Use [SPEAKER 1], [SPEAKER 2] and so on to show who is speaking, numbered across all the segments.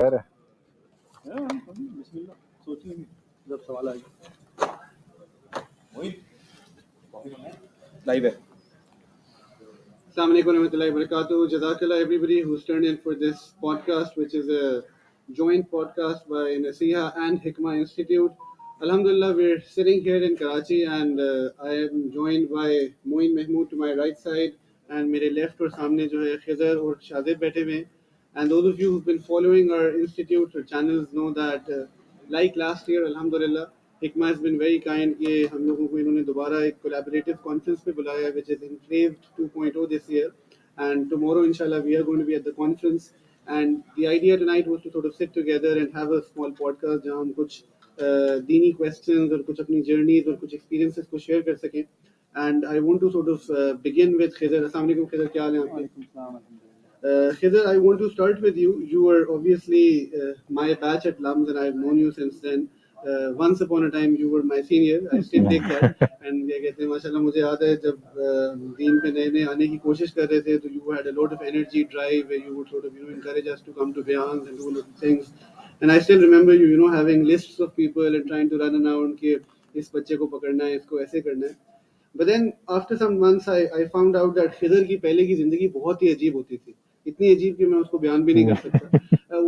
[SPEAKER 1] खैर है
[SPEAKER 2] बिस्मिल्लाह सोच लेंगे जब सवाल आएगा।
[SPEAKER 1] लाइव है।
[SPEAKER 2] Assalamu alaikum warahmatullahi wabarakatuh. Jazakallah everybody who's turned in for this podcast, which is a joint podcast by Naseeha and Hikmah Institute. Alhamdulillah, we're sitting here in Karachi and I am joined by Moin Mahmood to my right side and मेरे left और सामने जो है खिजर और शादिब बैठे हुए हैं. And those of you who've been following our institutes or channels know that like last year, Alhamdulillah, Hikmah has been very kind कि हम लोगों को इन्होंने दोबारा एक collaborative conference पे बुलाया, which is Engraved 2.0 this year, and tomorrow inshallah we are going to be at the conference, and the idea tonight was to sort of sit together and have a small podcast जहाँ हम कुछ दीनी questions और कुछ अपनी journeys और कुछ experiences को share कर सकें. And I want to sort of begin with Khizr. Assalamu alaikum Khizr, क्या हाल है आपके? Khizr, I want to start with you. You were obviously my batch at LUMS and I've known you since then. Once upon a time you were my senior. I still take that. And क्या कहते हैं माशाल्लाह मुझे याद है जब दीन पे नए नए आने की कोशिश कर रहे थे तो you had a lot of energy, drive, where you would sort of encourage us to come to bayans and do little things. And I still remember you having lists of people and trying to run around कि इस बच्चे को पकड़ना है, इसको ऐसे करना है. But then after some months I found out that Khidr की पहले की ज़िंदगी बहुत ही अजीब होती थी, इतनी अजीब कि मैं उसको बयान भी नहीं कर सकता.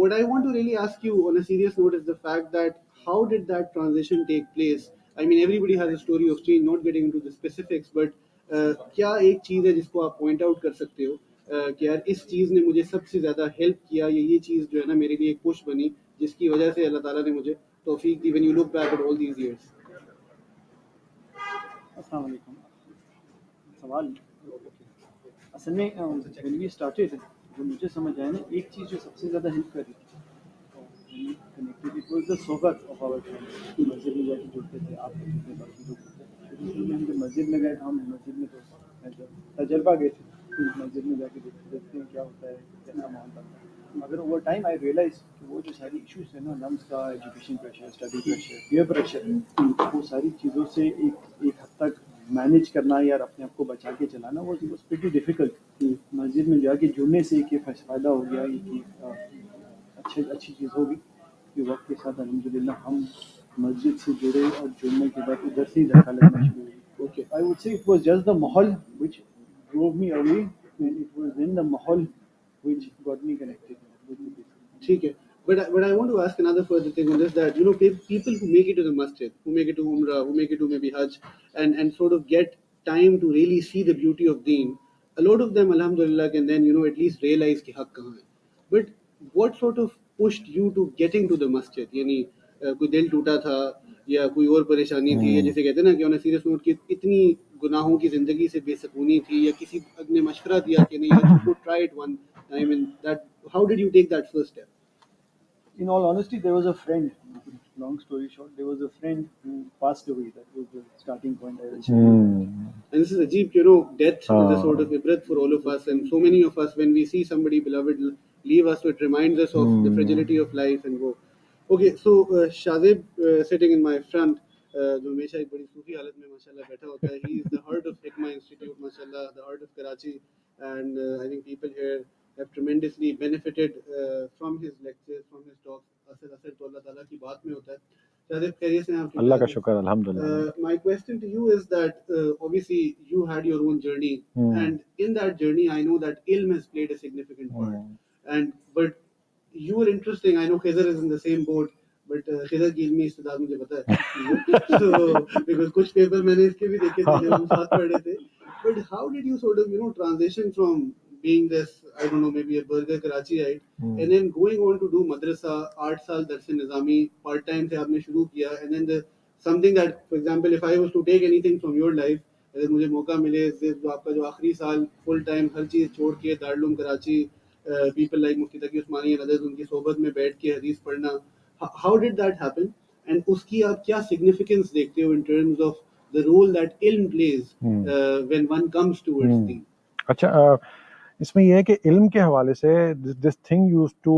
[SPEAKER 2] What I want to really ask you on a serious note is the fact that how did that transition take place? I mean everybody has a story of change, not getting into the specifics, but क्या एक चीज़ है जिसको आप point out कर सकते हो कि यार इस चीज़ ने मुझे सबसे ज़्यादा help किया, ये चीज़ जो है ना मेरे लिए एक push बनी जिसकी वजह से अल्लाह ताला ने मुझे तौफीक दी when you look back at all these years. अस्सलाम वालेकुम. सवाल असल में when we started जो मुझे समझ आया ना एक चीज़ जो सबसे ज़्यादा हेल्प कर रही थी कनेक्टेड इट वाज द सोहबत ऑफ आवर फ्रेंड्स. मस्जिद में जाके जुड़ते थे, आप जुड़ते बाकी लोग शुरू में हम जब मस्जिद में गए हम मस्जिद में तो तजर्बा गए थे तो मस्जिद में जाके देखते हैं क्या होता है, कैसा माहौल बनता है. मगर ओवर टाइम आई रियलाइज कि वो जो सारी इश्यूज है ना लम्स का, education pressure, study pressure, peer pressure, वो सारी चीज़ों से एक हद तक मैनेज करना या अपने आप को बचा के चलाना वो प्रीटी डिफ़िकल्ट. मस्जिद में जाके जुड़ने से एक फ़ायदा हो गया, एक अच्छी चीज़ होगी कि वक्त के साथ अल्हम्दुलिल्लाह हम मस्जिद से जुड़े और जुड़ने के बाद उधर से ही धक्का लगना शुरू हो गया. Okay, I would say it was just the माहौल which drove me away and it was in the माहौल which got me connected with the people. ठीक है. But I want to ask another further thing on this, that people who make it to the masjid, who make it to Umrah, who make it to maybe Hajj, and sort of get time to really see the beauty of Deen, a lot of them, alhamdulillah, can then at least realize कि हक कहाँ है. But what sort of pushed you to getting to the masjid? यानी कोई दिल टूटा था या कोई और परेशानी थी, या जैसे कहते हैं ना कि on a serious note कि इतनी गुनाहों की जिंदगी से बेसुकूनी थी, या किसी ने मशवरा दिया कि नहीं you should try it one time, and that how did you take that first step? In all honesty, there was a friend. Long story short, there was a friend who passed away. That was the starting point. I will say. And this is Ajib, death is a sort of ibrat for all of us, and so many of us, when we see somebody beloved leave us, it reminds us of the fragility of life and go. Okay, so Shazib sitting in my front, जो हमेशा एक बड़ी सूफी हालत में माशाल्लाह बैठा होता है. He is the heart of Hikmah Institute, माशाल्लाह, the heart of Karachi, and I think people here have tremendously benefited from his lectures, from his talks. असर तो अल्लाह ताला की बात में होता है. शायद खैरियत से आप.
[SPEAKER 1] अल्लाह का शुक्र, अल्हम्दुलिल्लाह.
[SPEAKER 2] My question to you is that obviously you had your own journey, and in that journey I know that ilm has played a significant part. But you were interesting. I know Khizr is in the same boat, but Khizr की इल्मी इस्तेदाद मुझे पता है. So because कुछ paper मैंने इसके भी देखे थे जब हम साथ पढ़ रहे थे. But how did you sort of transition from being this, I don't know, maybe a burger Karachiite, and then going on to do madrasa, 8 साल दरस निज़ामी part time से आपने शुरू किया, and then something that, for example, if I was to take anything from your life, अगर मुझे मौका मिले जो आपका जो आखिरी साल full time हर चीज़ छोड़ के Darul Karachi, people like Mufti Taqi Usmani and others, उनकी सोबत में बैठ के हदीस पढ़ना, how did that happen, and उसकी आप क्या significance देखते हो in terms of the role that ilm plays when one comes towards deen?
[SPEAKER 1] अच्छा, इसमें यह है कि इल्म के हवाले से this thing used to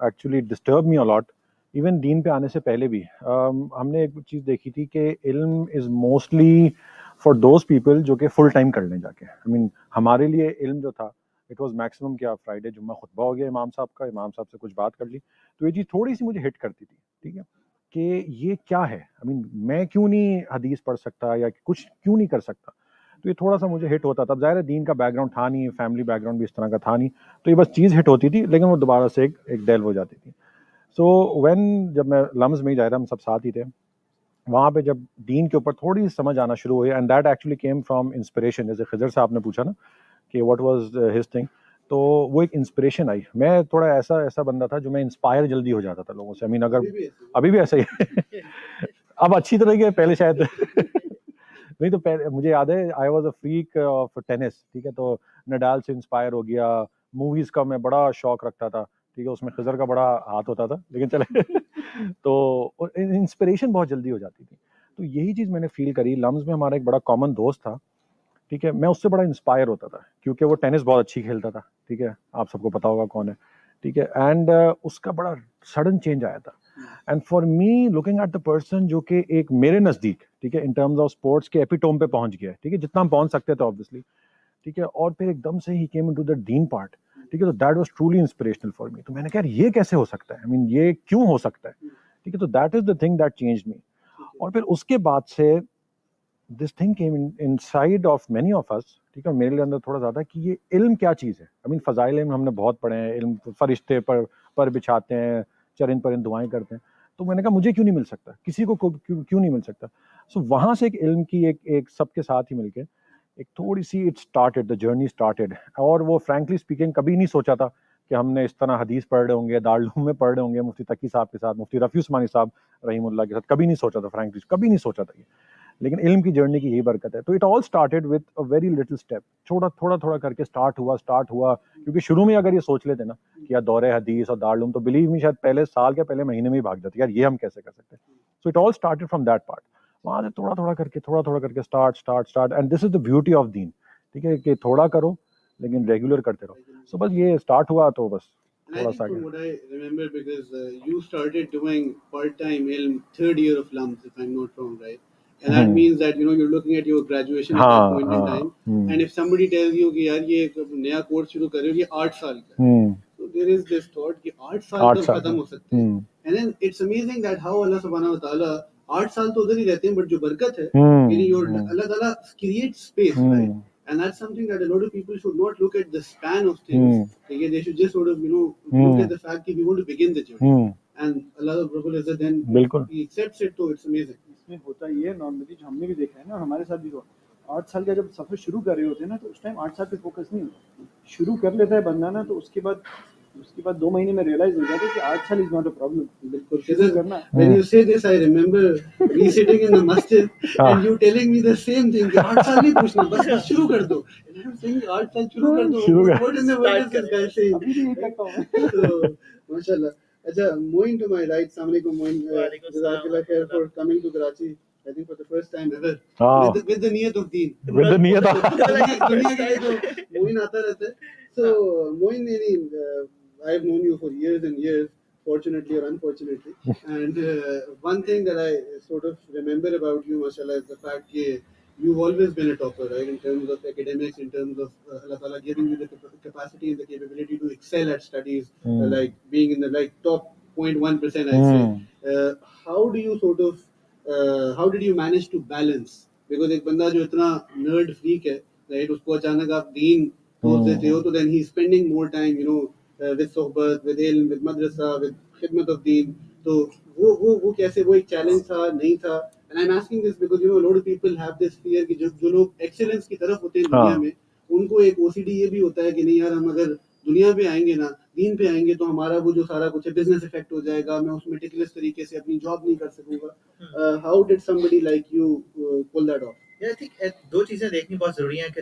[SPEAKER 1] actually disturb me a lot, even दीन पे आने से पहले भी. हमने एक चीज़ देखी थी कि इल्म is mostly for those people जो कि फुल टाइम कर लें जाके. आई मीन हमारे लिए इल्म जो था इट वाज मैक्सिमम क्या फ्राइडे जुम्मा खुतबा हो गया इमाम साहब का, इमाम साहब से कुछ बात कर ली, तो ये चीज़ थोड़ी सी मुझे हिट करती थी, ठीक है, कि ये क्या है, आई मीन मैं क्यों नहीं हदीस पढ़ सकता या कुछ क्यों नहीं कर सकता। तो ये थोड़ा सा मुझे हिट होता था। अब ज़ाहिर है दीन का बैकग्राउंड था नहीं, फैमिली बैकग्राउंड भी इस तरह का था नहीं, तो ये बस चीज़ हिट होती थी, लेकिन वो दोबारा से एक डेल्व हो जाती थी। सो व्हेन जब मैं लम्स में ही ज़ाहिर हम सब साथ ही थे, वहाँ पे जब दीन के ऊपर थोड़ी समझ आना शुरू हुई, and that actually came from inspiration, जैसे खिजर साहब ने पूछा ना कि व्हाट वाज हिज थिंग, तो वो एक इंस्पिरेशन आई। मैं थोड़ा ऐसा ऐसा बंदा था जो मैं इंस्पायर जल्दी हो जाता था लोगों से, आई मीन अगर अभी भी ऐसा ही है अब अच्छी तरह के पहले शायद नहीं तो पहले मुझे याद है I was a freak of tennis, ठीक है, तो नडाल से इंस्पायर हो गया। मूवीज का मैं बड़ा शौक रखता था, ठीक है, उसमें खिजर का बड़ा हाथ होता था, लेकिन चले तो इंस्पिरेशन बहुत जल्दी हो जाती थी। तो यही चीज़ मैंने फील करी लम्स में। हमारा एक बड़ा कॉमन दोस्त था, ठीक है, मैं उससे बड़ा इंस्पायर होता था क्योंकि वो टेनिस बहुत अच्छी खेलता था, ठीक है, आप सबको पता होगा कौन है, ठीक है, एंड उसका बड़ा सडन चेंज आया था। And for me looking at the person जो कि एक मेरे नज़दीक, ठीक है, इन टर्म्स ऑफ स्पोर्ट्स के एपिटोम पे पहुंच गया है, ठीक है, जितना हम पहुंच सकते थे ऑब्वियसली, ठीक है, और फिर एकदम से ही came into the Deen part, ठीक है, तो that was truly inspirational for me. तो मैंने कहा यार ये कैसे हो सकता है, आई मीन ये क्यों हो सकता है, ठीक है, तो that is the thing that changed me. और फिर उसके बाद से this thing came inside of many of us, ठीक है, मेरे अंदर थोड़ा ज़्यादा कि ये इल्म क्या चीज़ है। आई मीन फ़ज़ाइल इल्म हमने बहुत पढ़े हैं, इल्म फरिश्ते पर बिछाते हैं, चरिंद परिंद दुआएं करते हैं, तो मैंने कहा मुझे क्यों नहीं मिल सकता, किसी को क्यों नहीं मिल सकता। सो वहाँ से एक इल्म की एक सबके साथ ही मिलके एक थोड़ी see it started, the journey started. और वो फ्रैंकली स्पीकिंग कभी नहीं सोचा था कि हमने इस तरह हदीस पढ़ रहे होंगे, दारुल में पढ़ रहे होंगे मुफ्ती तकी साहब के साथ, मुफ्ती रफ़ी उस्मानी साहब रहीमुल्लाह के साथ, कभी नहीं सोचा था, फ्रैंकली कभी नहीं सोचा था ये। लेकिन इल्म की जर्नी की यही बरकत है। तो it all started with a very little step, थोड़ा थोड़ा थोड़ा करके स्टार्ट हुआ। क्योंकि शुरू में अगर ये सोच लेते ना कि यार दौरे हदीस और दारुल, तो बिलीव मी शायद पहले साल के पहले महीने में ही भाग जाते यार, ये हम कैसे कर सकते हैं। So it all started from that part. वहां से थोड़ा थोड़ा करके start and this is the beauty of दीन, ठीक है, कि थोड़ा करो लेकिन रेगुलर करते रहो। सो बस ये स्टार्ट हुआ तो बस
[SPEAKER 3] And I
[SPEAKER 1] थोड़ा
[SPEAKER 3] think
[SPEAKER 1] सा
[SPEAKER 3] from what I remember, because you started doing part-time in third year of LUMS, if I'm not wrong, right? And that means that you're looking at your graduation at that point in time. And if somebody tells you कि यार ये एक नया course शुरू कर रहे हो, ये 8 साल का है, so there is this thought कि 8 साल कब खत्म हो सकते हैं. And then it's amazing that how Allah subhanahu wa ta'ala 8 साल तो उधर ही रहते हैं, but जो बरकत है, यानी your Allah ta'ala creates space, right? And that's something that a lot of people should not look at the span of things. They should just sort of, look at the fact that we want to begin the journey. And Allah Rabbul Izzat then He accepts it, so it's amazing.
[SPEAKER 2] इसमें होता ये normally जो हमने भी देखा है ना, हमारे साथ भी हुआ। 8 साल का जब सफर शुरू कर रहे होते हैं ना, तो उस टाइम 8 साल पे फोकस नहीं होता। शुरू कर लेता है बंदा ना, तो उसके बाद 2 महीने में रियलाइज हो जाता है कि 8 साल इज नॉट अ प्रॉब्लम। बिल्कुल शुरू करना।
[SPEAKER 3] When you say this, I remember me sitting in the masjid and you telling me the same thing. कि 8 साल नहीं पूछना, बस शुरू कर दो। And I'm saying 8 साल शुरू कर दो। What in the world is this guy saying?
[SPEAKER 2] अभी भी ये कहता हूँ मैं।
[SPEAKER 3] So, mashallah. अच्छा, moving to my right, Assalamu alaikum, Moin. Jazakallah khair for coming to Karachi. I think for the first time ever. With the niyat of deen.
[SPEAKER 1] With the niyat of
[SPEAKER 3] दुनिया के लिए तो मोइन आता रहता है. So, Moin, I've known you for years and years, fortunately or unfortunately. And one thing that I sort of remember about you, mashallah, is the fact that you've always been a topper, right? In terms of academics, in terms of Allah Ta'ala giving you the capacity and the capability to excel at studies, like being in the top 0.1%, I'd say. How do you sort of, how did you manage to balance? Because एक बंदा जो इतना nerd freak है, right? उसको अचानक आप दीन सोच देते हो, तो then he's spending more time, with sohbat, with ilm, with madrasa, with khidmat of deen. तो वो कैसे, वो एक challenge था, नहीं था? And I'm asking this because a lot of people have this fear कि जो लोग excellence की तरफ होते हैं दुनिया में, उनको एक OCD ये भी होता है कि नहीं यार, हम अगर दुनिया पे आएंगे ना, दीन पे आएंगे, तो हमारा वो जो सारा कुछ है बिजनेस इफेक्ट हो जाएगा, मैं उसमें meticulous तरीके से अपनी जॉब नहीं कर सकूंगा. How did somebody like you pull that off?
[SPEAKER 4] I think दो चीजें देखनी बहुत जरूरी हैं कि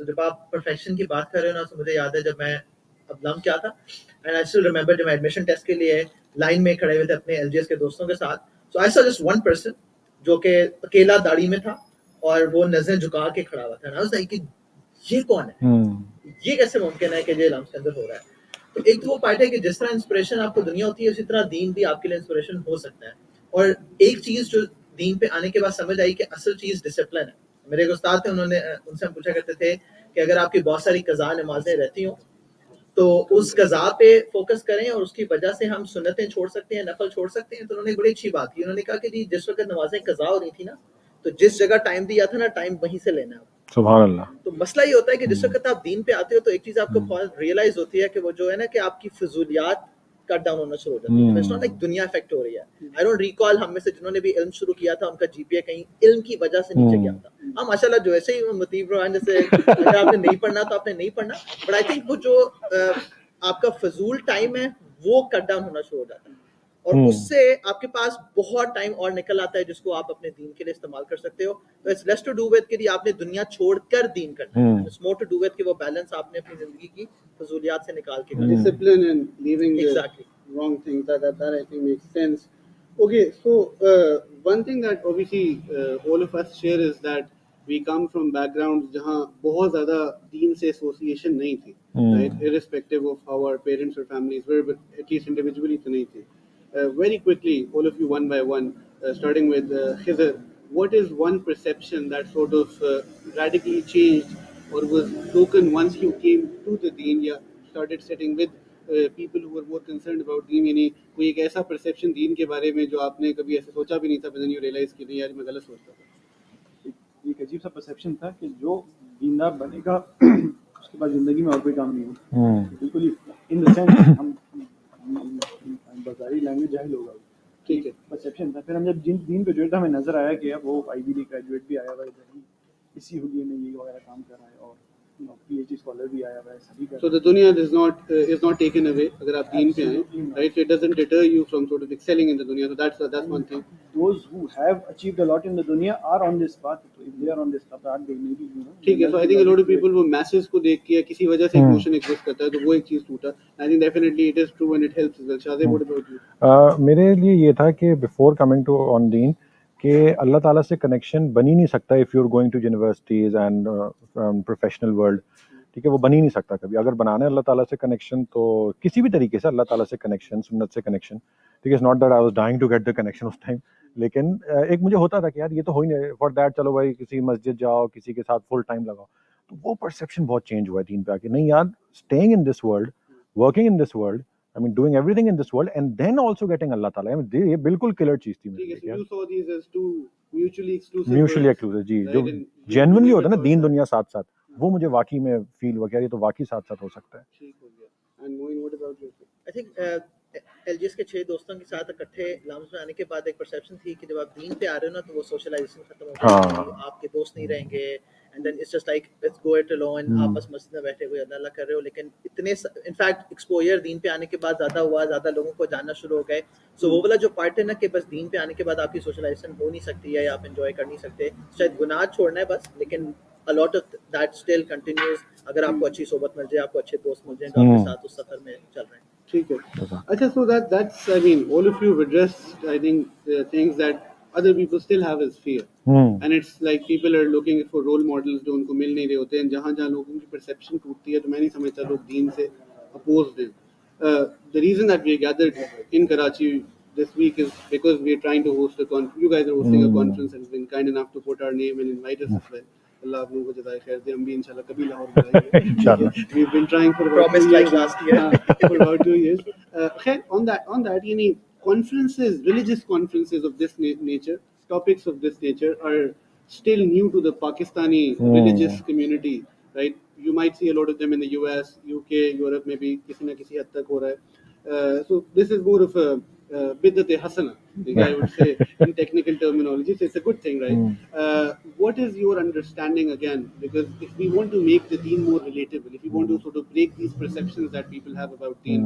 [SPEAKER 4] जब आप परफेक्शन की बात कर रहे हो ना, तो मुझे याद है जब मैं अब लम क्या था, एंड आई स्टिल रिमेंबर जब मैं एडमिशन टेस्ट के लिए लाइन में खड़े हुए थे अपने एलजीएस के दोस्तों के साथ, so I saw just one person जो कि अकेला दाढ़ी में था और वो नजरें झुका के खड़ा हुआ था, एंड आई वाज लाइक ये कौन है, ये कैसे मुमकिन है कि ये लम्स के अंदर हो रहा है. तो एक तो वो पार्ट है कि जिस तरह इंस्पिरेशन आपको दुनिया होती है, उसी तरह दीन भी आपके लिए इंस्पिरेशन हो सकता है. और एक चीज जो दीन पे आने के बाद समझ आई कि असल चीज डिसिप्लिन है. मेरे एक उस्ताद थे, उनसे हम पूछा करते थे कि अगर आपकी बहुत सारी कज़ा नमाजें रहती हों तो उस कज़ा पे फोकस करें और उसकी वजह से हम सुन्नतें छोड़ सकते हैं, नफल छोड़ सकते हैं। तो उन्होंने बड़ी अच्छी बात की, उन्होंने कहा कि जी जिस वक्त नमाजें कज़ा हो रही थी ना, तो जिस जगह टाइम दिया था ना, टाइम वहीं से लेना है।
[SPEAKER 1] सुभान अल्लाह।
[SPEAKER 4] तो मसला ये होता है कि जिस वक्त आप दीन पे आते हो तो एक चीज आपको रियलाइज होती है कि वो जो है ना कि आपकी फजूलियात कट डाउन होना शुरू हो जाती है। इट्स नॉट लाइक दुनिया इफेक्ट हो रही है। आई डोंट रिकॉल हम में से जिन्होंने भी इल्म शुरू किया था उनका जीपीए कहीं इल्म की वजह से नीचे गया था। हाँ माशाल्लाह, जो ऐसे ही मुतीब रहमान जैसे अगर आपने नहीं पढ़ना तो आपने नहीं पढ़ना, बट आई थिंक वो जो आपका फजूल टाइम है वो कट डाउन होना शुरू हो जाता है और उससे आपके पास बहुत टाइम और निकल आता है जिसको आप अपने दीन के लिए इस्तेमाल कर सकते हो। तो it's less to do with कि आपने दुनिया छोड़कर दीन करना है, it's more to do with कि वो बैलेंस आपने अपनी जिंदगी की फजूलियात से निकाल के करना है।
[SPEAKER 3] Discipline and leaving
[SPEAKER 4] Exactly.
[SPEAKER 3] the wrong things. That I think makes sense. Okay, so one thing that obviously all of us share is that we come from backgrounds जहाँ बहुत ज़्यादा दीन से association नहीं थी, right? Irrespective of how our parents or families were, but at least individually तो नहीं थी. Very quickly, all of you one by one, starting with Khizr, what is one perception that sort of radically changed or was broken once you came to the deen, या started sitting with people who were more concerned about deen? यानी कोई एक ऐसा perception दीन के बारे में जो आपने कभी ऐसे सोचा भी नहीं था, but then you realize कि नहीं यार मैं गलत सोचता था.
[SPEAKER 2] एक अजीब सा परसेप्शन था कि जो दीनदार बनेगा उसके बाद जिंदगी में और कोई काम नहीं होगा. बिल्कुल इन द सेंस हम बाजारी लैंग्वेज जाहिल होगा, ठीक है, परसेप्शन था. फिर हम जब दीन पे जुड़े तो हमें नजर आया कि वो आईबी ग्रेजुएट भी आया हुआ है, इसी हुलिये में ये वगैरह काम कर रहा है और PhD स्कॉलर भी आया हुआ है, सभी का.
[SPEAKER 3] So the dunya is not taken away अगर आप दीन पे आए, right? So it doesn't deter you from sort of excelling in the dunya. So that's one thing.
[SPEAKER 2] Those who have achieved a lot in the dunya are on this path. So if they are on this path, they may be,
[SPEAKER 3] ठीक है. So I think a lot of people वो masses को देख के किसी वजह से emotion exist करता है, तो वो एक चीज टूटा. I think definitely it is true and it helps as well. Shahzad, what about you?
[SPEAKER 1] मेरे लिए ये था कि बिफोर कमिंग टू ऑन दीन कि अल्लाह ताला से कनेक्शन बन ही नहीं सकता if you are going to universities and professional world. ठीक है, वो बन ही नहीं सकता कभी. अगर बनाना है अल्लाह ताला से कनेक्शन तो किसी भी तरीके से अल्लाह ताला से कनेक्शन, सुन्नत से कनेक्शन. ठीक है, it's not that I was dying to get the connection उस टाइम, लेकिन एक मुझे होता था कि यार ये तो हो ही नहीं. फॉर दैट चलो भाई किसी मस्जिद जाओ, किसी के साथ फुल टाइम लगाओ. तो वो परसेप्शन बहुत चेंज हुआ है दीन पे आके. नहीं यार, staying in this world, working in this world, I mean doing everything in this world and then also getting Allah Taala. I mean ये बिल्कुल killer चीज थी मेरे लिए.
[SPEAKER 3] So you saw these as two mutually exclusive.
[SPEAKER 1] Mutually exclusive जी, जो genuinely होता है ना दीन दुनिया साथ साथ, वो मुझे वाकई में फील हुआ कि यार ये तो वाकई साथ साथ हो सकता है.
[SPEAKER 3] ठीक हो गया. And Moin, what about you?
[SPEAKER 4] I think LGS के 6 दोस्तों के साथ इकट्ठे लाउंज में आने के बाद एक परसेप्शन थी कि जब आप दीन पे आ रहे हो ना तो वो सोशलाइजेशन खत्म हो जाएगी, आपके दोस्त नहीं रहेंगे and then it's just like let's go it alone. आप बस मस्जिद में बैठे हुए अल्लाह कर रहे हो. लेकिन इतने इनफैक्ट एक्सपोजर दीन पे आने के बाद ज़्यादा हुआ, ज़्यादा लोगों को जानना शुरू हो गए. सो वो वाला जो पार्ट है ना कि बस दीन पे आने के बाद आपकी सोशलाइजेशन हो नहीं सकती है या आप एंजॉय कर नहीं सकते. शायद गुनाह छोड़ना है बस, लेकिन a lot of that still continues अगर आपको अच्छी सोबत मिल जाए, आपको अच्छे दोस्त मिल जाए जो आपके साथ उस सफर में चल रहे हैं.
[SPEAKER 3] ठीक है. अच्छा, so that's I mean all of you have addressed I think things that other people still have as fear. And it's like people are looking for role models जो उनको मिल नहीं रहे होते हैं. जहाँ लोगों की perception टूटती है तो मैं नहीं समझता लोग दीन से opposed हैं. The reason that we gathered in Karachi this week is because we are trying to host a conference. You guys are hosting a conference and have been kind enough to put our name and invite us as well. अल्लाह आप लोगों को जज़ाए खैर दे. हम भी इंशाल्लाह कभी लाहौर बुलाएंगे. इंशाल्लाह. We've been trying for about 2 years.
[SPEAKER 4] Last year.
[SPEAKER 3] For about 2 years. खैर on that यानी conferences, religious conferences of this nature, topics of this nature are still new to the Pakistani religious community, right? You might see a lot of them in the US, UK, Europe, maybe किसी ना किसी हद तक हो रहा है. So this is more of a bid'at hasana, I would say in technical terminology. So it's a good thing, right? What is your understanding again? Because if we want to make the deen more relatable, if we want to sort of break these perceptions that people have about deen,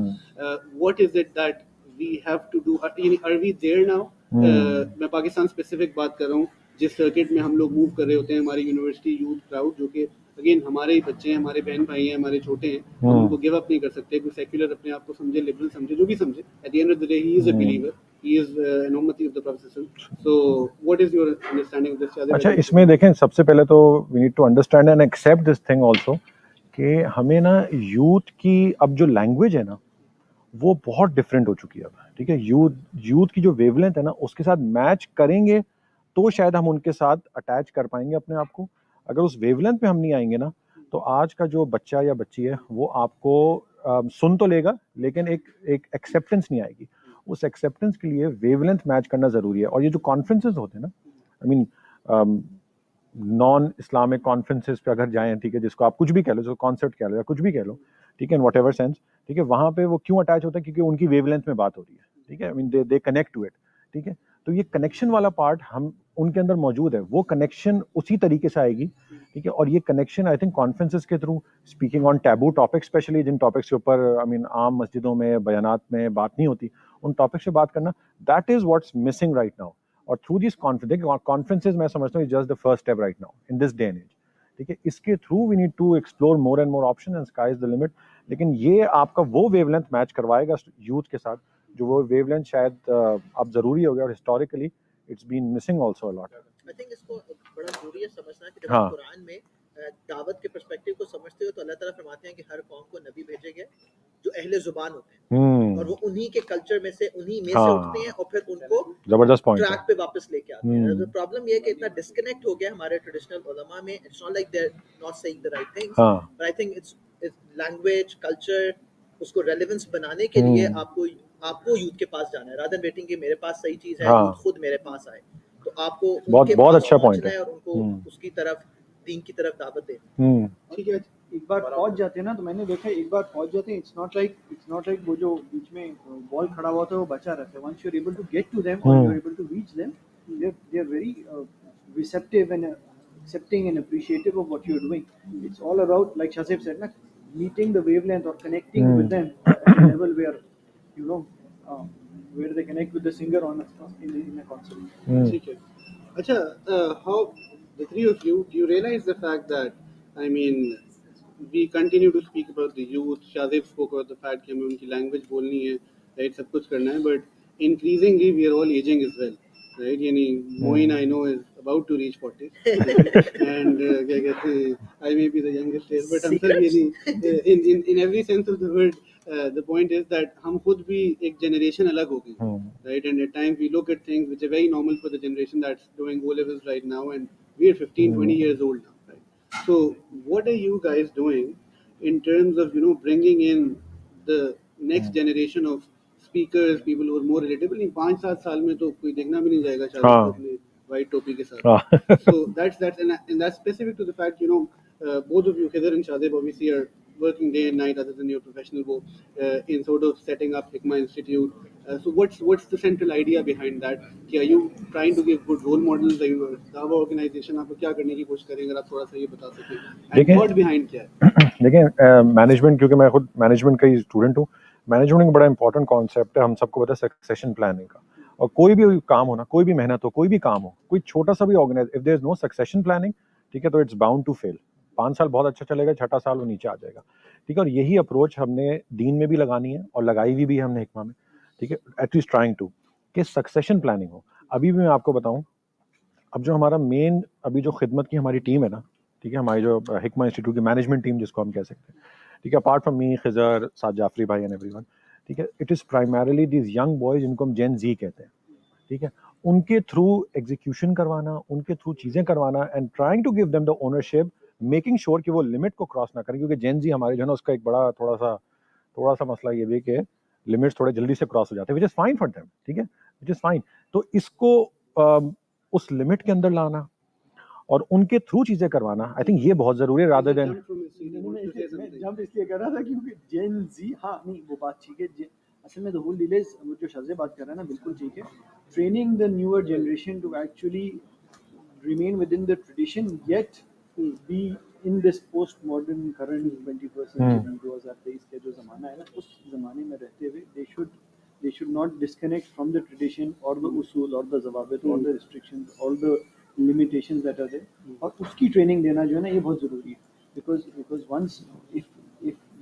[SPEAKER 3] what is it that we have to do? Are we there now? मैं Pakistan specific बात कर रहा हूँ. जिस circuit में हम लोग move कर रहे होते हैं, हमारी यूनिवर्सिटी यूथ क्राउड जो कि अगेन हमारे ही बच्चे हैं, हमारे बहन भाई हैं, हमारे छोटे हैं, हम उनको गिव अप नहीं कर सकते. कोई सेक्युलर अपने आप को समझे, लिबरल समझे, जो भी समझे, at the end of the day he is a believer, he is an उम्मती of the prophet. So what is your understanding of this?
[SPEAKER 1] अच्छा, इसमें देखें सबसे पहले तो we need to understand and accept this thing also कि हमें ना यूथ की अब जो लैंग्वेज है ना वो बहुत डिफरेंट हो चुकी है अब. ठीक है, यूथ की जो वेवलेंथ है ना उसके साथ मैच करेंगे तो शायद हम उनके साथ अटैच कर पाएंगे अपने आप को. अगर उस वेवलेंथ पे हम नहीं आएंगे ना तो आज का जो बच्चा या बच्ची है वो आपको सुन तो लेगा, लेकिन एक एक्सेप्टेंस नहीं आएगी। उस एक्सेप्टेंस के लिए वेवलेंथ मैच करना जरूरी है। और ये जो कॉन्फ्रेंसेज होते हैं ना, I mean non Islamic conferences पे अगर जाएं, ठीक है, जिसको आप कुछ भी कह लो, जो कॉन्सेप्ट कह लो या कुछ भी कह लो, ठीक है, इन वट एवर सेंस, ठीक है, वहां पे वो क्यों अटैच होता है? क्योंकि उनकी वेवलेंथ में बात हो रही है, ठीक है, I mean they connect to it, ठीक है। तो ये कनेक्शन वाला पार्ट हम उनके अंदर मौजूद है, वो कनेक्शन उसी तरीके से आएगी, ठीक है। और ये कनेक्शन आई थिंक कॉन्फ्रेंसेस के through, speaking on taboo topic, especially जिन टॉपिक्स के ऊपर आई मीन आम मस्जिदों में बयानात में बात नहीं होती, उन टॉपिक्स पे बात करना, that is what's missing right now. और थ्रू दिस कॉन्फ्रेंसेज मैं समझता हूँ just the first step right now in this day and age, ठीक है। इसके through we need to explore more and more option and sky is the limit. लेकिन ये आपका वो वेवलेंथ मैच करवाएगा यूथ के साथ, जो वो वेवलेंथ शायद अब जरूरी हो गया, और historically it's been missing also a lot.
[SPEAKER 4] I think इसको बड़ा जरूरी है समझना कि जब
[SPEAKER 1] हाँ।
[SPEAKER 4] आप कुरान में दावत के पर्सपेक्टिव को समझते हो तो अल्लाह ताला फरमाते हैं कि हर कौम को नबी भेजे गए जो अहले जुबान होते हैं, और वो उन्हीं के कल्चर में से उन्हीं में से उठते हैं और फिर उनको
[SPEAKER 1] जबरदस्त पॉइंट
[SPEAKER 4] ट्रैक पे वापस लेके आते हैं। तो प्रॉब्लम ये है कि इतना डिस्कनेक्ट हो गया हमारे ट्रेडिशनल उलमा में। It's not like they are not saying the right things, but I think it's language culture, उसको रेलेवेंस बनाने के लिए आपको यूथ के पास जाना है, रादर वेटिंग कि मेरे पास सही चीज है, यूथ खुद मेरे पास आए। तो आपको
[SPEAKER 1] बहुत अच्छा पॉइंट है
[SPEAKER 4] और उनको उसकी तरफ, दीन की तरफ दावत
[SPEAKER 2] देना। ठीक है, एक बार पहुंच जाते हैं ना, तो मैंने देखा एक बार पहुंच जाते हैं, इट्स नॉट लाइक वो जो बीच में बॉल खड़ा हुआ था वो बचा रहता है। Once you are able to get to them और you are able to reach them, they are very receptive and accepting and appreciative of what you're doing. It's all about, like Shazib said, na, meeting the wavelength or connecting with them at a level where, you know, where they connect with the singer on in a concert.
[SPEAKER 3] ठीक है। अच्छा, how the three of you, do you realize the fact that, I mean, we continue to speak about the youth. Shazib spoke about the fact कि हमें उनकी language बोलनी है, right, सब कुछ करना है, but increasingly we are all aging as well, right? यानी Moin I know is about to reach 40 and क्या कहते हैं, I may be the youngest here, but हम सब यानी in every sense of the word, the point is that हम खुद भी एक generation अलग हो गए, right? And at times we look at things which are very normal for the generation that's doing O levels right now, and we are 15-20 years old now, right? So what are you guys doing in terms of, you know, bringing in the next generation of speakers, people who are more relatable? In 5-7 साल में तो कोई देखना भी नहीं जाएगा शायद अपने white टोपी के साथ. So that's and that's specific to the fact, you know, both of you, Khidr and Shazib, obviously are working day and night other than your professional work in sort of setting up Hikmah Institute. So what's the central idea behind that? Are you trying to give good role models? Are you a दावा organization? आपको क्या करने की कोशिश करेंगे? अगर आप थोड़ा सा ये बता सकें. And thought behind क्या है?
[SPEAKER 1] देखिए, मैनेजमेंट, क्योंकि मैं खुद मैनेजमेंट का ही स्टूडेंट हूँ, मैनेजमेंट एक बड़ा इंपॉर्टेंट कॉन्सेप्ट है, हम सबको पता है, सक्सेशन प्लानिंग का। और कोई भी काम हो ना, कोई भी मेहनत हो, कोई भी काम हो, कोई छोटा सा भी organize, if there is no succession planning, ठीक है, तो इट्स बाउंड टू फेल। 5 साल बहुत अच्छा चलेगा, 6ठा साल वो नीचे आ जाएगा, ठीक है। और यही अप्रोच हमने दीन में भी लगानी है और लगाई हुई भी है हमने हिकमा में, ठीक है, एटलीस्ट ट्राइंग टू, कि सक्सेशन प्लानिंग हो। अभी भी मैं आपको बताऊं, अब जो हमारा मेन अभी जो खिदमत की हमारी टीम है ना, ठीक है, हमारी जो हिकमा इंस्टीट्यूट की मैनेजमेंट टीम जिसको हम कह सकते हैं, ठीक है, अपार्ट फ्रॉम मी, खिजर, साद जाफरी भाई एंड एवरीवन, ठीक है, it is primarily these young boys जिनको हम जेन जी कहते हैं, ठीक है, उनके थ्रू एग्जीक्यूशन करवाना, उनके थ्रू चीज़ें करवाना, and trying to give them the ownership, making sure कि वो लिमिट को क्रॉस ना करें, क्योंकि जेन जी हमारे जो है ना, उसका एक बड़ा थोड़ा सा मसला ये भी कि लिमिट्स थोड़े जल्दी से क्रॉस हो जाते हैं, which is fine for them, ठीक है, विच इज़ फाइन। तो इसको उस लिमिट के अंदर लाना और उनके थ्रू चीजें करवाना, आई थिंक ये बहुत जरूरी है, रादर देन
[SPEAKER 2] मैं जंप इसलिए कर रहा था क्योंकि जेन जी, हाँ नहीं वो बात ठीक है, असल में द होल डील इज, वो जो शाज़े बात कर रहा है ना, बिल्कुल ठीक है, training the newer generation to actually remain within the tradition yet be in this post modern current 21st century 2023 का जो ज़माना है ना, उस ज़माने में रहते हुए they should not disconnect from the tradition or the usul or the ज़वाबित or the restrictions, all the limitations that are there, और उसकी ट्रेनिंग देना जो है ना, ये बहुत ज़रूरी है, because once if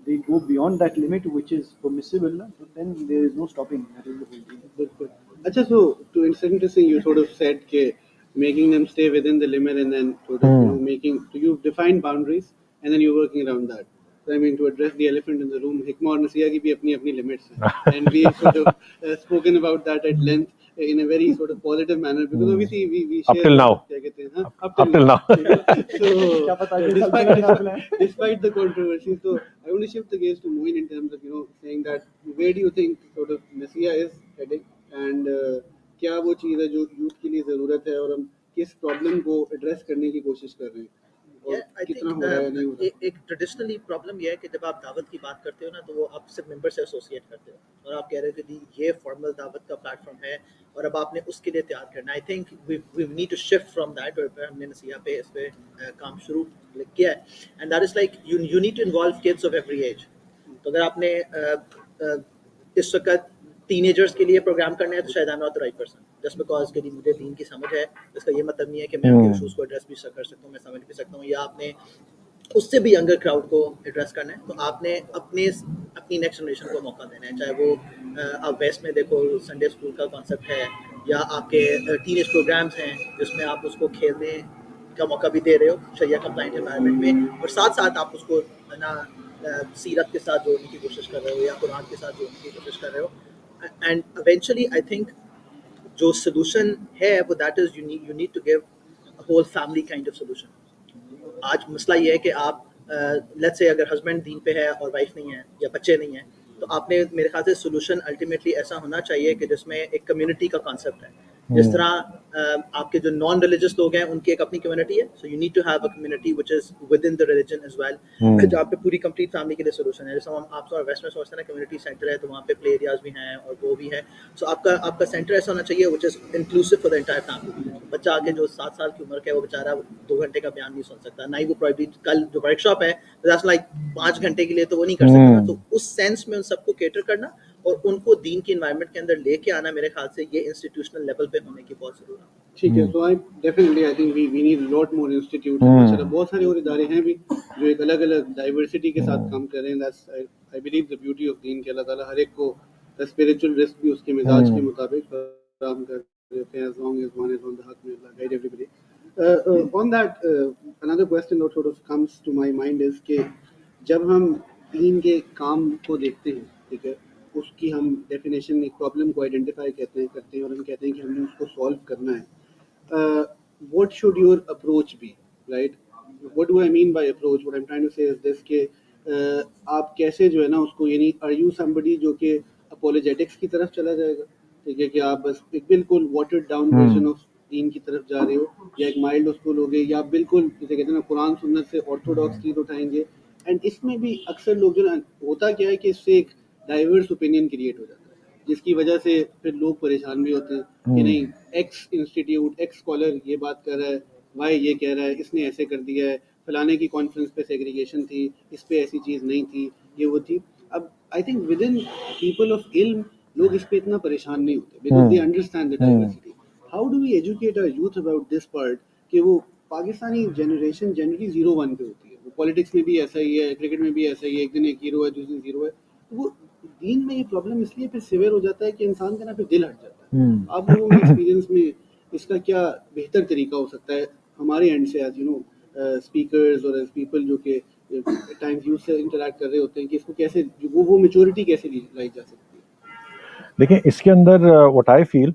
[SPEAKER 2] they go beyond that limit which is permissible na, so then there is no stopping. That is the whole thing.
[SPEAKER 3] अच्छा, so to interesting, you sort of said कि making them stay within the limit and then sort of, you know, making, so you've defined boundaries and then you're working around that. So I mean, to address the elephant in the room, Hikmah और Naseeha की भी अपनी limits हैं, and we've sort of spoken about that at length. in a very sort of positive manner, because obviously we
[SPEAKER 1] Up
[SPEAKER 3] share
[SPEAKER 1] till
[SPEAKER 3] a lot
[SPEAKER 1] now.
[SPEAKER 3] of, क्या कहते हैं, हाँ,
[SPEAKER 1] Up till now.
[SPEAKER 2] क्या पता अगले साल क्या करना है।
[SPEAKER 3] despite the controversy, so I want to shift the gaze to Moin in terms of, you know, saying that where do you think sort of Naseeha is heading, and क्या वो चीज़ है जो यूथ के लिए ज़रूरत है, और हम किस प्रॉब्लम को एड्रेस करने की कोशिश कर रहे हैं, और
[SPEAKER 4] आई
[SPEAKER 3] कितना
[SPEAKER 4] थिंक
[SPEAKER 3] हो रहा है नहीं हो रहा।
[SPEAKER 4] एक ट्रेडिशनली प्रॉब्लम ये है कि जब आप दावत की बात करते हो ना, तो वो आप सिर्फ मेंबर से एसोसिएट करते हो, और आप कह रहे हो कि ये फॉर्मल दावत का प्लेटफॉर्म है और अब आपने उसके लिए तैयार करना। I think we need to shift from that, और हमने नसीहा पे इस पे काम शुरू किया है, and that is like you need to involve kids of every age. तो अगर आपने इस वक्त टीनेजर्स के लिए प्रोग्राम करना है, तो शायद I am not the right person, just because कि मुझे दीन की समझ है। इसका ये मतलब नहीं है कि मैं उनके इशूज को एड्रेस भी कर सकता हूँ, मैं समझ भी सकता हूँ, या आपने उससे भी यंगर क्राउड को एड्रेस करना है, तो आपने अपनी नेक्स्ट जनरेशन को मौका देना है। चाहे वो आप वेस्ट में देखो संडे स्कूल का कॉन्सेप्ट है, या आपके टीनेज प्रोग्राम्स हैं जिसमें आप उसको खेलने का मौका भी दे रहे हो शरिया कंप्लाइंट एनवायरनमेंट में, और साथ साथ आप उसको ना सीरत के साथ जोड़ने की कोशिश कर रहे हो या कुरान के साथ जोड़ने की कोशिश कर रहे हो। एंड इवेंचुअली आई थिंक जो सोल्यूशन है वो that is you need to give whole family kind of solution. आज मसला ये है कि आप लेट्स से अगर हस्बैंड दीन पे है और वाइफ नहीं है या बच्चे नहीं हैं, तो आपने मेरे ख्याल से सोल्यूशन अल्टीमेटली ऐसा होना चाहिए कि जिसमें एक कम्युनिटी का कॉन्सेप्ट है। जिस तरह आपके जो नॉन रिलीजियस लोग हैं उनकी एक अपनी कम्युनिटी है, so you need to have a community which is within the religion as well, जहाँ पे पूरी कंप्लीट फैमिली के लिए सोल्यूशन है। जैसे हम आप वेस्ट में सोचते हैं ना कम्युनिटी सेंटर है, तो वहाँ पे प्ले एरियाज भी हैं और वो भी है। सो आपका सेंटर ऐसा होना चाहिए which is inclusive for the entire family. बच्चा आके जो 7 साल की उम्र का है वो बेचारा 2 घंटे का बयान नहीं सुन सकता, ना ही वो प्रॉब्ली कल जो वर्कशॉप है दैट्स लाइक 5 घंटे के लिए तो वो नहीं कर सकता ना। तो उस सेंस में उन सबको केटर करना और उनको दीन की एनवायरनमेंट के अंदर लेके आना, मेरे ख्याल से ये इंस्टीट्यूशनल लेवल पे होने की बहुत जरूरत है।
[SPEAKER 3] ठीक है, तो I definitely I think we need lot more institute. माशाल्लाह बहुत सारे और इदारे हैं भी जो एक अलग अलग डाइवर्सिटी के साथ काम कर रहे हैं। That's I believe the beauty of दीन के अल्लाह ताला हर एक को स्पिरिचुअल रिस्क भी उसके मिजाज के मुताबिक फराहम कर देते हैं, as long as one is on the haq में अल्लाह guide everybody. On that, another question that sort of comes to my mind is कि जब हम दीन के काम को देखते हैं, ठीक है, उसकी हम डेफिनेशन एक प्रॉब्लम को आइडेंटिफाई करते हैं और हम कहते हैं कि हमने उसको सॉल्व करना है। What should your approach be, right? What do I mean by approach? What I'm trying to say is this कि आप कैसे जो है ना उसको, यानी are you somebody जो कि apologetics की तरफ चला जाएगा, ठीक है, कि आप बस एक बिल्कुल watered down version of दीन की तरफ जा रहे हो, या एक माइल्ड उसको लोगे, या बिल्कुल जैसे कहते हैं ना कुरान सुन्नत से ऑर्थोडॉक्स चीज उठाएंगे। एंड इसमें भी अक्सर लोग जो ना, होता क्या है कि इससे एक डाइवर्स ओपिनियन क्रिएट हो जाता है, जिसकी वजह से फिर लोग परेशान भी होते हैं कि नहीं एक्स इंस्टीट्यूट एक्स स्कॉलर ये बात कर रहा है, वाई ये कह रहा है, इसने ऐसे कर दिया है, फलाने की कॉन्फ्रेंस पे सेग्रीगेशन थी, इस पे ऐसी चीज़ नहीं थी, ये वो थी। अब I think within people of इल्म लोग इस पे इतना परेशान नहीं होते because they understand the diversity. How do we educate our youth about this part कि वो पाकिस्तानी जनरेशन जनरली 0-1 पे होती है, वो पॉलिटिक्स में भी ऐसा ही है, क्रिकेट में भी ऐसा ही है, एक दिन एक हीरो है दूसरे दिन जीरो है। तो वो दीन में ये प्रॉब्लम इसलिए फिर सिवियर हो जाता है कि इंसान का ना फिर दिल हट जाता है। आप लोगों के एक्सपीरियंस में इसका क्या बेहतर तरीका हो सकता है हमारे एंड से, एज यू नो स्पीकर्स और एज पीपल जो कि टाइम्स यूथ से इंटरेक्ट कर रहे होते हैं, कि इसको कैसे वो मेच्योरिटी कैसे लाई जा सकती है?
[SPEAKER 1] देखिए इसके अंदर व्हाट आई फील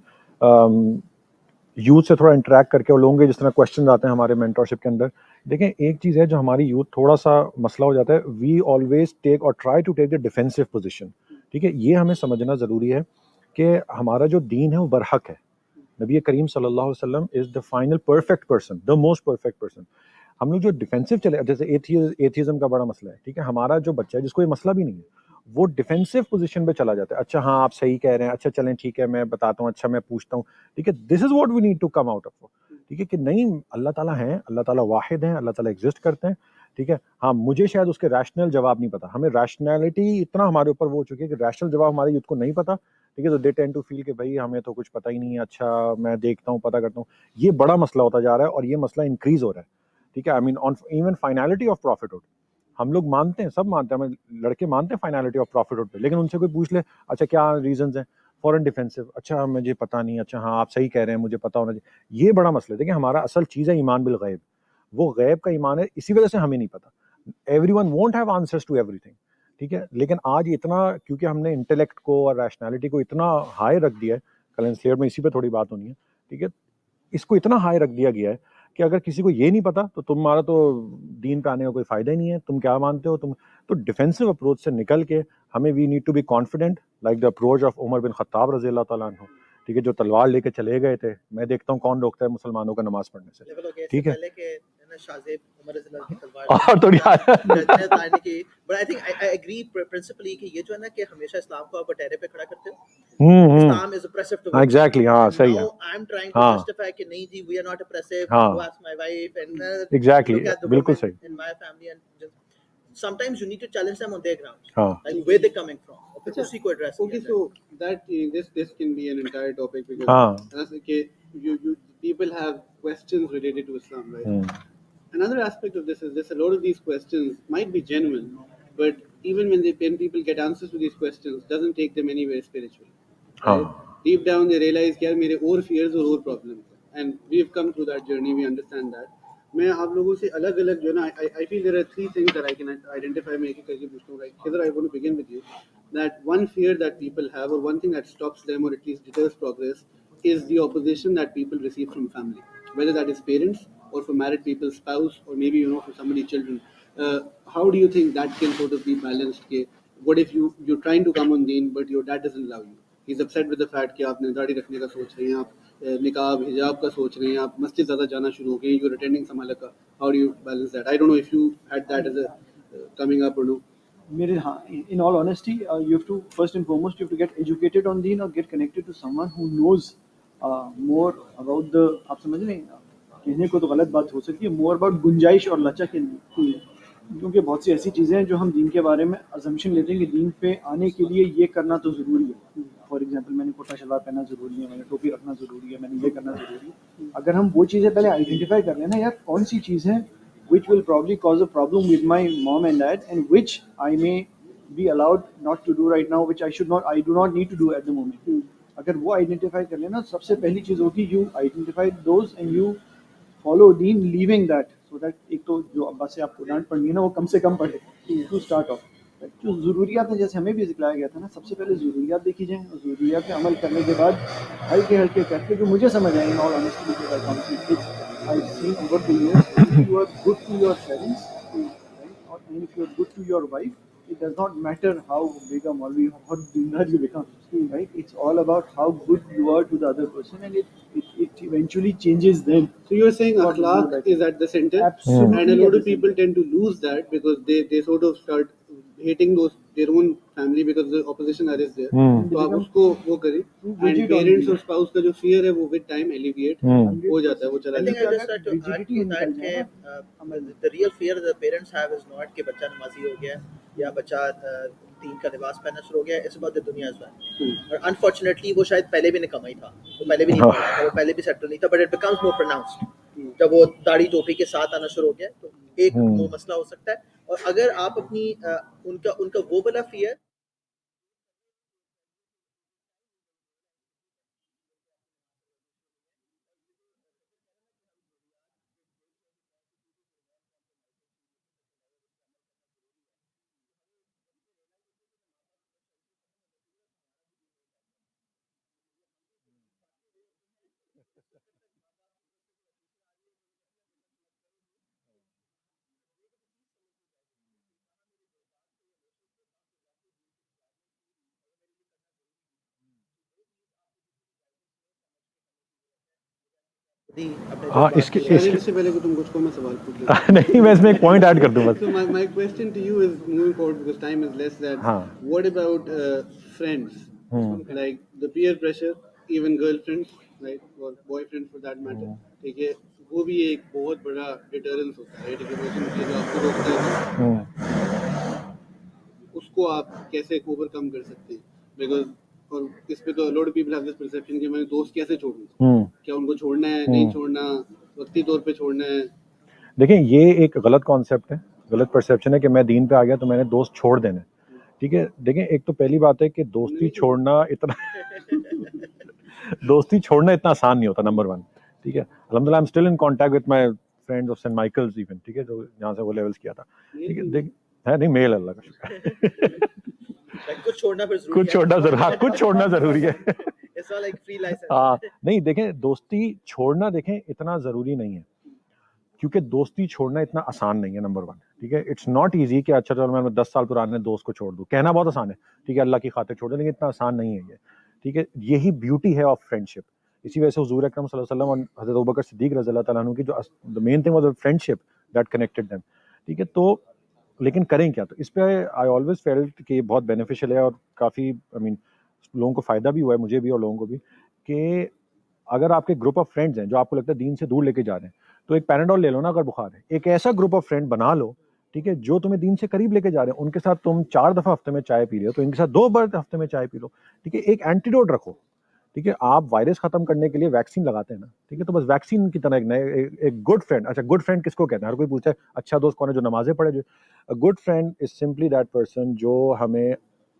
[SPEAKER 1] यूथ से थोड़ा इंटरेक्ट करके और लोगों के जिस तरह क्वेश्चन आते हैं हमारे मेंटरशिप के अंदर, देखें एक चीज़ है जो हमारी यूथ थोड़ा सा मसला हो जाता है, वी ऑलवेज टेक और try to take the defensive position. ठीक है, ये हमें समझना ज़रूरी है कि हमारा जो दीन है वो बरहक है। नबी करीम सल्लल्लाहु अलैहि वसल्लम is the final perfect person, the most perfect person. हम लोग जो डिफेंसिव चले, जैसे एथिज्म का बड़ा मसला है, ठीक है, हमारा जो बच्चा है जिसको ये मसला भी नहीं है वो डिफेंसिव पोजीशन पे चला जाता है। अच्छा हाँ आप सही कह रहे हैं, अच्छा चलें ठीक है मैं बताता हूँ, अच्छा मैं पूछता हूँ, ठीक है, this is what we need to come out of, ठीक है, कि नहीं अल्लाह ताला है, अल्लाह ताला वाहिद है, अल्लाह ताला एग्जिस्ट करते हैं, ठीक है, हाँ मुझे शायद उसके रैशनल जवाब नहीं पता, हमें रैशनैलिटी इतना हमारे ऊपर वो हो चुकी है कि रैशनल जवाब हमारे यूथ को नहीं पता, ठीक है, तो दे टेंड टू फील कि भाई हमें तो कुछ पता ही नहीं है, अच्छा मैं देखता हूँ पता करता हूँ। ये बड़ा मसला होता जा रहा है और ये मसला इंक्रीज हो रहा है, ठीक है, I mean on even finality of prophethood हम लोग मानते हैं, सब मानते हैं, हमें लड़के मानते हैं फाइनलिटी ऑफ प्रॉफिटहुड पे, लेकिन उनसे कोई पूछ ले अच्छा क्या रीजंस हैं, फॉरेन डिफेंसिव, अच्छा मुझे पता नहीं, अच्छा हाँ आप सही कह रहे हैं मुझे पता होना चाहिए। ये बड़ा मसला है। देखिए हमारा असल चीज़ है ईमान बिल गैब, वो गैब का ईमान है, इसी वजह से हमें नहीं पता। Everyone won't have answers to everything, ठीक है, लेकिन आज इतना क्योंकि हमने इंटेलेक्ट को और रैशनैलिटी को इतना हाई रख दिया है, कल स्लेयर में इसी पे थोड़ी बात होनी है, ठीक है। इसको इतना हाई रख दिया गया है कि अगर किसी को ये नहीं पता तो तुम्हारा तो दीन पे आने का कोई फायदा ही नहीं है, तुम क्या मानते हो तुम। तो डिफेंसिव अप्रोच से निकल के हमें we need to be confident like the approach of Umar bin Khattab रजी अल्लाह ताला अन्हु, ठीक है, जो तलवार लेके चले गए थे। मैं देखता हूँ कौन रोकता है मुसलमानों का नमाज पढ़ने से, ठीक है। और थोड़ी
[SPEAKER 4] but I think I agree principally कि ये जो है ना कि हमेशा इस्लाम को आप अटेरे पे खड़ा करते हो, Islam is oppressive to women.
[SPEAKER 1] Exactly, हाँ सही है।
[SPEAKER 4] Now I'm trying to
[SPEAKER 1] हाँ
[SPEAKER 4] justify कि नहीं जी, we are not oppressive.
[SPEAKER 1] हाँ
[SPEAKER 4] Go ask my wife and
[SPEAKER 1] exactly,
[SPEAKER 4] look at the
[SPEAKER 1] बिल्कुल
[SPEAKER 4] women
[SPEAKER 1] सही।
[SPEAKER 4] in my family and just sometimes you need to challenge them on their grounds,
[SPEAKER 1] हाँ
[SPEAKER 4] like where they're coming from. और फिर
[SPEAKER 3] अच्छा,
[SPEAKER 4] उसी को address
[SPEAKER 3] okay,
[SPEAKER 4] किया जाए।
[SPEAKER 3] so that this can be an entire topic because
[SPEAKER 1] हाँ
[SPEAKER 3] as okay, you people have questions related to Islam, right? Another aspect of this is this: a lot of these questions might be genuine, but even when people get answers to these questions, doesn't take them anywhere spiritually, right?
[SPEAKER 1] हाँ
[SPEAKER 3] Deep down, they realize कि यार मेरे और fears और और problems हैं, and we've come through that journey. We understand that. मैं आप लोगों से अलग अलग जो है ना, I feel there are three things that I can identify में एक एक करके पूछता हूँ. Right, Khidr, I want to begin with you. That one fear that people have, or one thing that stops them, or at least deters progress, is the opposition that people receive from family, whether that is parents or for married people, spouse, or maybe for somebody, children. How do you think that can sort of be balanced? Okay, what if you're trying to come on deen, but your dad doesn't allow you? He's upset with the fact कि आपने दाढ़ी रखने का सोच रहे हैं, आप निकाब हिजाब का सोच रहे हैं, आप मस्जिद ज़्यादा जाना शुरू हो गए, you're attending some halaqah. How do you balance that? I don't know if you had that as a coming up or no.
[SPEAKER 2] मेरे हाँ, in all honesty, you have to first and foremost you have to get educated on deen or get connected to someone who knows more about the, आप समझ रहे हैं, कहने को तो गलत बात हो सकती है, more about गुंजाइश और लचक इन, क्योंकि बहुत सी ऐसी चीज़ें हैं जो हम दीन के बारे में अजम्पशन लेते हैं कि दीन पे आने के लिए ये करना तो ज़रूरी है। फॉर एग्जांपल, मैंने कुर्ता शलवार पहनना ज़रूरी है, मैंने टोपी रखना ज़रूरी है, मैंने ये करना ज़रूरी है। अगर हम वो चीज़ें पहले आइडेंटिफाई कर लेना, यार कौन सी चीज़ है which will probably cause a problem with my mom and dad, and which I may be allowed not to do right now, which I do not need to do at the moment. अगर वो identify कर लेना, सबसे पहली चीज़ होगी you identify those and you follow deen, leaving that, so that एक तो जो अब्बा से आपको डांट पड़नी है ना, वो कम से कम पड़े to start off. जो ज़रूरियात हैं, जैसे हमें भी सिखाया गया था ना, सबसे पहले ज़रूरियात देखी जाएँ, और ज़रूरियात पे अमल करने के बाद हल्के हल्के करके जो मुझे समझ आए, in all honesty, because I constantly I've seen over the years, if you are good to your parents, right, and if you are good to your wife, it does not matter how big a Maulvi or how dindar you become, right? It's all about how good you are to the other person, and it eventually changes them.
[SPEAKER 3] So you're saying
[SPEAKER 2] What you do
[SPEAKER 3] akhlaq
[SPEAKER 2] like
[SPEAKER 3] is at the center,
[SPEAKER 2] Absolutely
[SPEAKER 3] and a
[SPEAKER 2] at
[SPEAKER 3] lot
[SPEAKER 2] the
[SPEAKER 3] of people
[SPEAKER 2] center.
[SPEAKER 3] tend to lose that because they sort of start hating their own family because the opposition are is there.
[SPEAKER 2] And they
[SPEAKER 3] तो आप
[SPEAKER 2] become
[SPEAKER 3] उसको वो करें,
[SPEAKER 2] too
[SPEAKER 3] and
[SPEAKER 2] rigid on
[SPEAKER 3] parents
[SPEAKER 2] deen.
[SPEAKER 3] और spouse का जो fear है वो with time alleviate हो जाता है, वो चला
[SPEAKER 4] I think
[SPEAKER 3] जाता
[SPEAKER 4] I
[SPEAKER 3] है.
[SPEAKER 4] just like to add
[SPEAKER 2] rigidity
[SPEAKER 4] to that
[SPEAKER 2] निकल जाए ना
[SPEAKER 4] कि
[SPEAKER 2] अमल में।
[SPEAKER 4] the real fear the parents have is not कि बच्चा नमाजी हो गया या बच्चा दीन का लिबास पहनना शुरू हो गया, it's about the दुनिया as well. और unfortunately वो शायद पहले भी निकम्मा ही था, वो पहले भी नहीं पढ़ा था, वो पहले भी सेटल नहीं था, but it becomes more pronounced जब वो दाढ़ी टोपी के साथ आना शुरू हो गया, तो एक वो मसला हो सकता है। और अगर आप अपनी उनका वो वाला फियर
[SPEAKER 1] हाँ इसके
[SPEAKER 3] इससे पहले कि तुम कुछ को मैं सवाल पूछ लेता हूँ.
[SPEAKER 1] नहीं, मैं इसमें एक पॉइंट ऐड कर दूं बस।
[SPEAKER 3] So my question to you is moving forward because time is less. That
[SPEAKER 1] हाँ
[SPEAKER 3] what about friends? Like the peer pressure, even girlfriends, right, or boyfriends for that matter. ठीक है, वो भी एक बहुत बड़ा deterrence होता है, ठीक है, वो जो आपको रोकता है, उसको आप कैसे ओवरकम कर सकते हैं? Because और इस पे तो a lot of people have this perception कि मैं दोस्त कैसे छोड़ूं? क्या उनको छोड़ना है, नहीं छोड़ना, वक्ती तौर पे छोड़ना है?
[SPEAKER 1] देखिए, ये एक गलत कॉन्सेप्ट है, गलत परसेप्शन है कि मैं दीन पे आ गया तो मैंने दोस्त छोड़ देने, ठीक है। देखिए, एक तो पहली बात है कि दोस्ती छोड़ना इतना दोस्ती छोड़ना इतना आसान नहीं होता, नंबर वन, ठीक है। अल्हम्दुलिल्लाह I am still in contact with my friends of Saint Michael's even, ठीक है, जो यहाँ से वो लेवल्स किया था, ठीक है। देख है नहीं, मेल, अल्लाह का शुक्र
[SPEAKER 4] कुछ छोड़ना फिर
[SPEAKER 1] कुछ छोड़ना जरूरी, हाँ कुछ छोड़ना जरूरी है।
[SPEAKER 4] It's not like free license.
[SPEAKER 1] नहीं देखें, दोस्ती छोड़ना देखें इतना ज़रूरी नहीं है, क्योंकि दोस्ती छोड़ना इतना आसान नहीं है, नंबर 1, ठीक है। इट्स नॉट ईजी कि अच्छा चलो मैं 10 साल पुराने दोस्त को छोड़ दूँ, कहना बहुत आसान है, ठीक है, अल्लाह की खातिर छोड़ दो, लेकिन इतना आसान नहीं है ये, ठीक है। यही ब्यूटी है ऑफ फ्रेंडशिप। इसी वजह से हुजूर अकरम सल्लल्लाहु अलैहि वसल्लम और हज़रत अबू बकर सिद्दीक रज़ियल्लाहु ताला अन्हु की जो the main thing was the friendship that connected them, ठीक है। तो लेकिन करें क्या? तो इस पे आई ऑलवेज फेल्ट कि बहुत बेनिफिशियल है और काफ़ी आई मीन लोगों को फ़ायदा भी हुआ है, मुझे भी और लोगों को भी, कि अगर आपके ग्रुप ऑफ फ्रेंड्स हैं जो आपको लगता है दीन से दूर लेके जा रहे हैं, तो एक पैराडोल ले लो ना, अगर बुखार है, एक ऐसा ग्रुप ऑफ फ्रेंड बना लो, ठीक है, जो तुम्हें दीन से करीब लेके जा रहे हैं। उनके साथ तुम 4 दफ़ा हफ्ते में चाय पी रहे हो, तो इनके साथ 2 बार हफ्ते में चाय पी लो, ठीक है। एक एंटीडोट रखो, ठीक है। आप वायरस खत्म करने के लिए वैक्सीन लगाते हैं ना, ठीक है, तो बस वैक्सीन की तरह एक नए एक गुड फ्रेंड। अच्छा, गुड फ्रेंड किसको कहते हैं? हर कोई पूछता है अच्छा दोस्त कौन है? जो नमाजें पढ़े। जो good friend is simply that person जो हमें